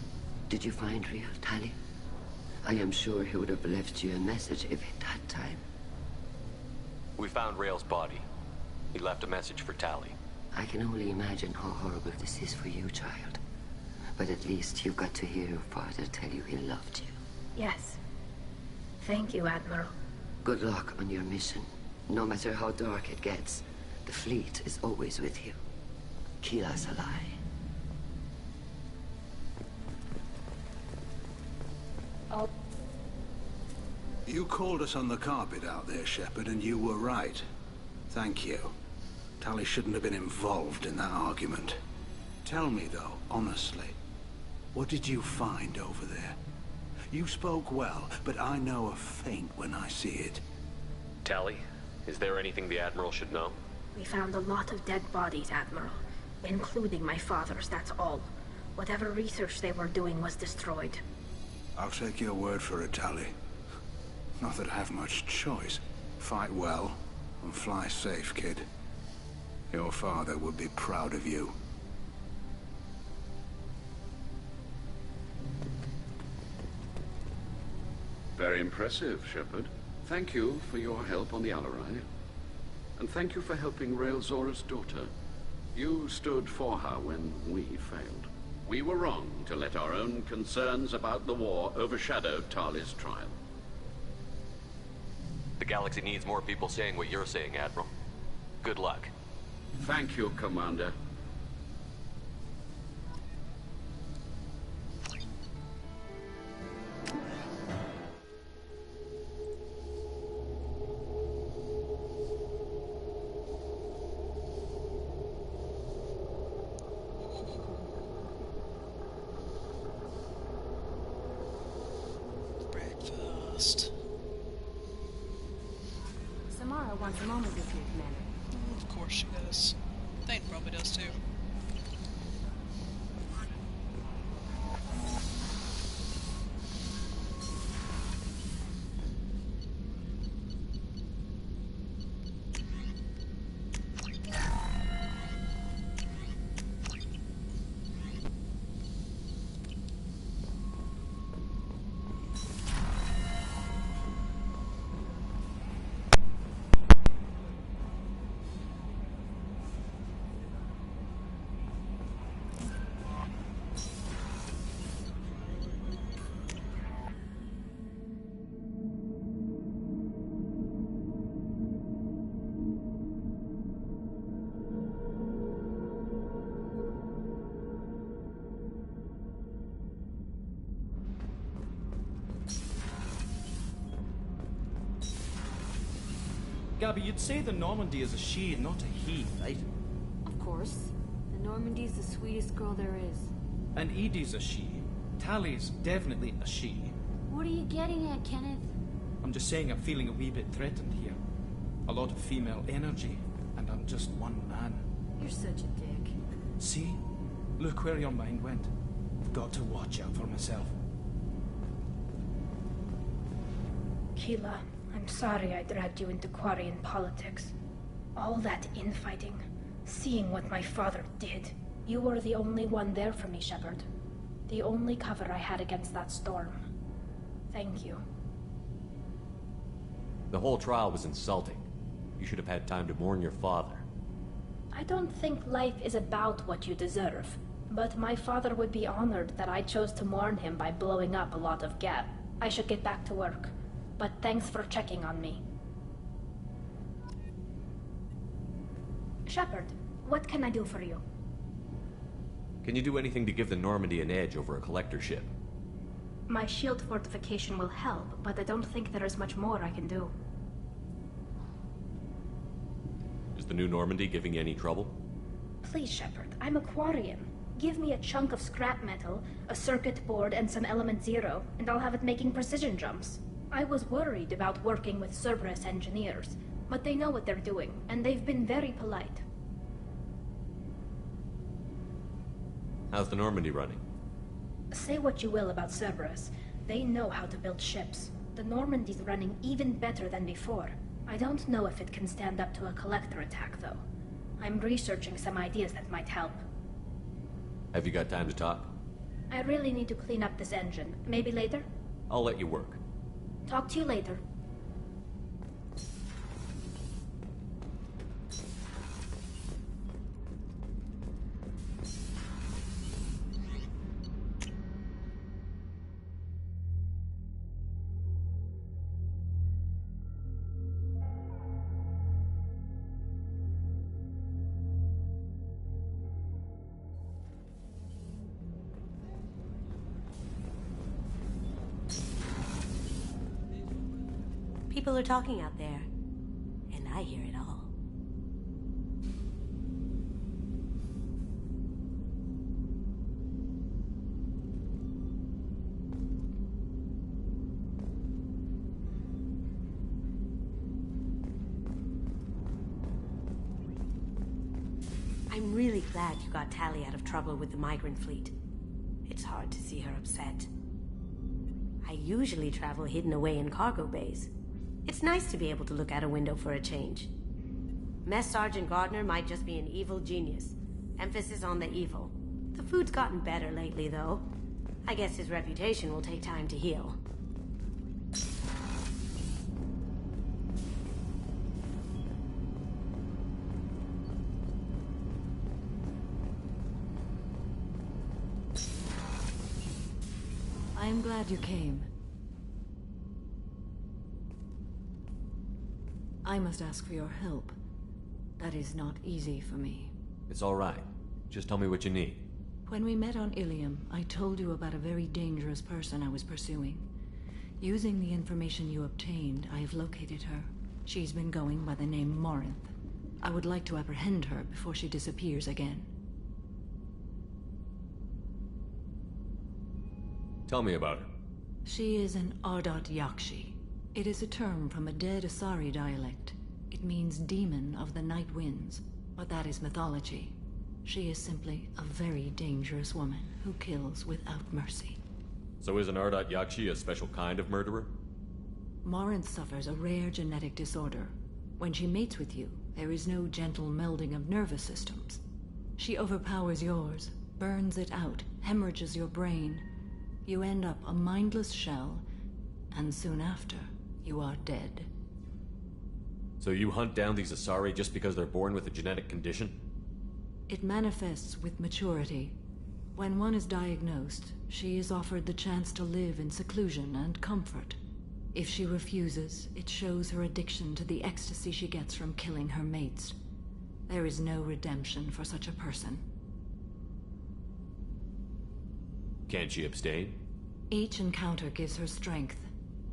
Did you find real Tali? I am sure he would have left you a message if he'd had time. We found Rael's body. He left a message for Tali. I can only imagine how horrible this is for you, child. But at least you got to hear your father tell you he loved you. Yes. Thank you, Admiral. Good luck on your mission. No matter how dark it gets, the fleet is always with you. Kila Salai. You called us on the carpet out there, Shepard, and you were right. Thank you. Tali shouldn't have been involved in that argument. Tell me, though, honestly, what did you find over there? You spoke well, but I know a feint when I see it. Tali, is there anything the Admiral should know? We found a lot of dead bodies, Admiral. Including my father's, that's all. Whatever research they were doing was destroyed. I'll take your word for it, Tali. Not that I have much choice. Fight well, and fly safe, kid. Your father would be proud of you. Very impressive, Shepard. Thank you for your help on the Alarai. And thank you for helping Rael'Zora's daughter. You stood for her when we failed. We were wrong to let our own concerns about the war overshadow Tali's trial. The galaxy needs more people saying what you're saying, Admiral. Good luck. Thank you, Commander. Breakfast. Samara wants a moment with you, Commander. Of course she does. Thane probably does too. Gabby, you'd say the Normandy is a she, not a he, right? Of course. The Normandy's the sweetest girl there is. And Edie's a she. Tally's definitely a she. What are you getting at, Kenneth? I'm just saying I'm feeling a wee bit threatened here. A lot of female energy, and I'm just one man. You're such a dick. See? Look where your mind went. I've got to watch out for myself. Keela, I'm sorry I dragged you into Quarian politics. All that infighting, seeing what my father did. You were the only one there for me, Shepard. The only cover I had against that storm. Thank you. The whole trial was insulting. You should have had time to mourn your father. I don't think life is about what you deserve, but my father would be honored that I chose to mourn him by blowing up a lot of Gab. I should get back to work, but thanks for checking on me. Shepard, what can I do for you? Can you do anything to give the Normandy an edge over a collector ship? My shield fortification will help, but I don't think there is much more I can do. Is the new Normandy giving you any trouble? Please, Shepard, I'm a Quarian. Give me a chunk of scrap metal, a circuit board, and some element zero, and I'll have it making precision jumps. I was worried about working with Cerberus engineers, but they know what they're doing, and they've been very polite. How's the Normandy running? Say what you will about Cerberus. They know how to build ships. The Normandy's running even better than before. I don't know if it can stand up to a collector attack, though. I'm researching some ideas that might help. Have you got time to talk? I really need to clean up this engine. Maybe later? I'll let you work. Talk to you later. People are talking out there, and I hear it all. I'm really glad you got Tali out of trouble with the migrant fleet. It's hard to see her upset. I usually travel hidden away in cargo bays. It's nice to be able to look out a window for a change. Mess Sergeant Gardner might just be an evil genius. Emphasis on the evil. The food's gotten better lately, though. I guess his reputation will take time to heal. I am glad you came. I must ask for your help. That is not easy for me. It's all right. Just tell me what you need. When we met on Ilium, I told you about a very dangerous person I was pursuing. Using the information you obtained, I have located her. She's been going by the name Morinth. I would like to apprehend her before she disappears again. Tell me about her. She is an Ardat Yakshi. It is a term from a dead Asari dialect. It means demon of the night winds, but that is mythology. She is simply a very dangerous woman who kills without mercy. So is an Ardat Yakshi a special kind of murderer? Morinth suffers a rare genetic disorder. When she mates with you, there is no gentle melding of nervous systems. She overpowers yours, burns it out, hemorrhages your brain. You end up a mindless shell, and soon after, you are dead. So you hunt down these Asari just because they're born with a genetic condition? It manifests with maturity. When one is diagnosed, she is offered the chance to live in seclusion and comfort. If she refuses, it shows her addiction to the ecstasy she gets from killing her mates. There is no redemption for such a person. Can't she abstain? Each encounter gives her strength.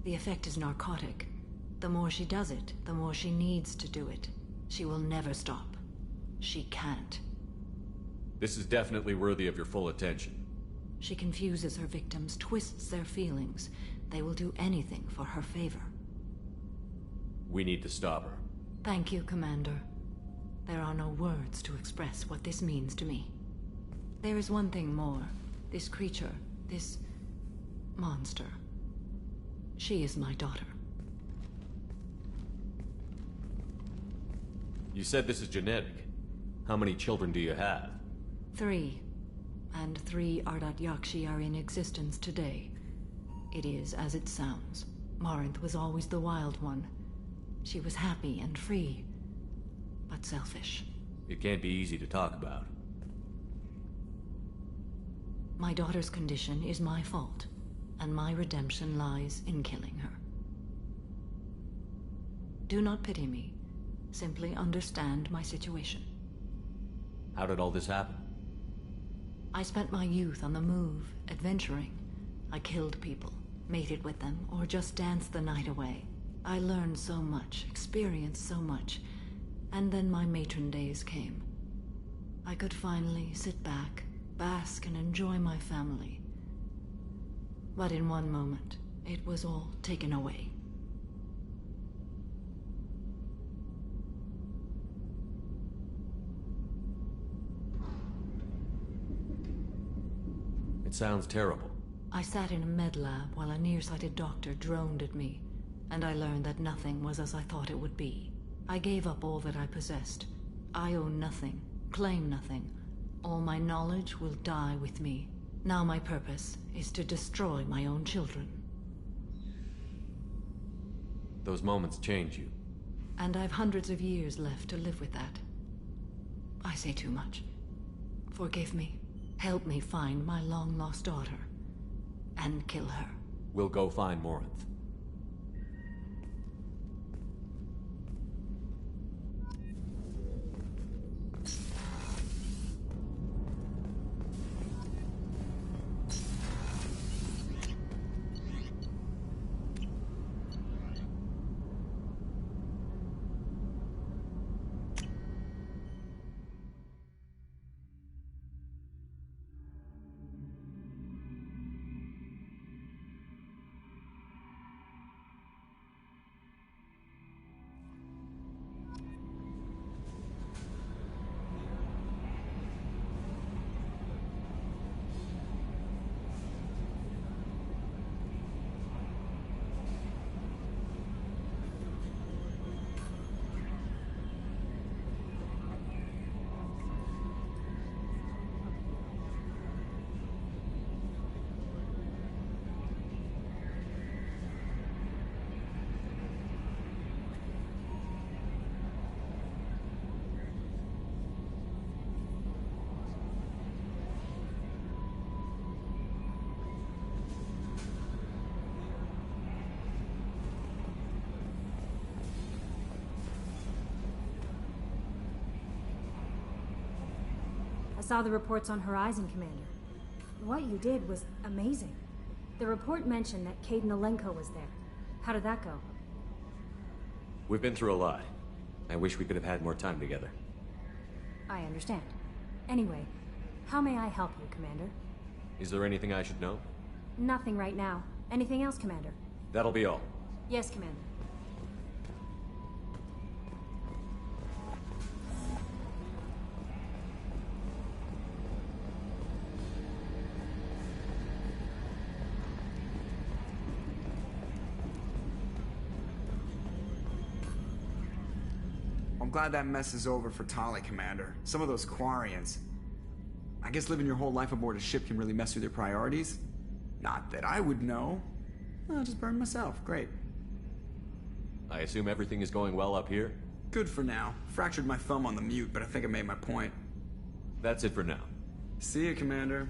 The effect is narcotic. The more she does it, the more she needs to do it. She will never stop. She can't. This is definitely worthy of your full attention. She confuses her victims, twists their feelings. They will do anything for her favor. We need to stop her. Thank you, Commander. There are no words to express what this means to me. There is one thing more. This creature, this monster. She is my daughter. You said this is genetic. How many children do you have? 3. And 3 Ardat Yakshi are in existence today. It is as it sounds. Morinth was always the wild one. She was happy and free, but selfish. It can't be easy to talk about. My daughter's condition is my fault, and my redemption lies in killing her. Do not pity me. Simply understand my situation. How did all this happen? I spent my youth on the move, adventuring. I killed people, mated with them, or just danced the night away. I learned so much, experienced so much, and then my matron days came. I could finally sit back, bask and enjoy my family. But in one moment, it was all taken away. It sounds terrible. I sat in a med lab while a nearsighted doctor droned at me, and I learned that nothing was as I thought it would be. I gave up all that I possessed. I own nothing, claim nothing. All my knowledge will die with me. Now my purpose is to destroy my own children. Those moments change you. And I've hundreds of years left to live with that. I say too much. Forgive me. Help me find my long-lost daughter. And kill her. We'll go find Morinth. saw the reports on Horizon, Commander. What you did was amazing. The report mentioned that Caden Alenko was there. How did that go? We've been through a lot. I wish we could have had more time together. I understand. Anyway, how may I help you, Commander? Is there anything I should know? Nothing right now. Anything else, Commander? That'll be all. Yes, Commander. I'm glad that mess is over for Tali, Commander. Some of those Quarians. I guess living your whole life aboard a ship can really mess with your priorities. Not that I would know. I'll just burn myself. Great. I assume everything is going well up here? Good for now. Fractured my thumb on the mute, but I think I made my point. That's it for now. See you, Commander.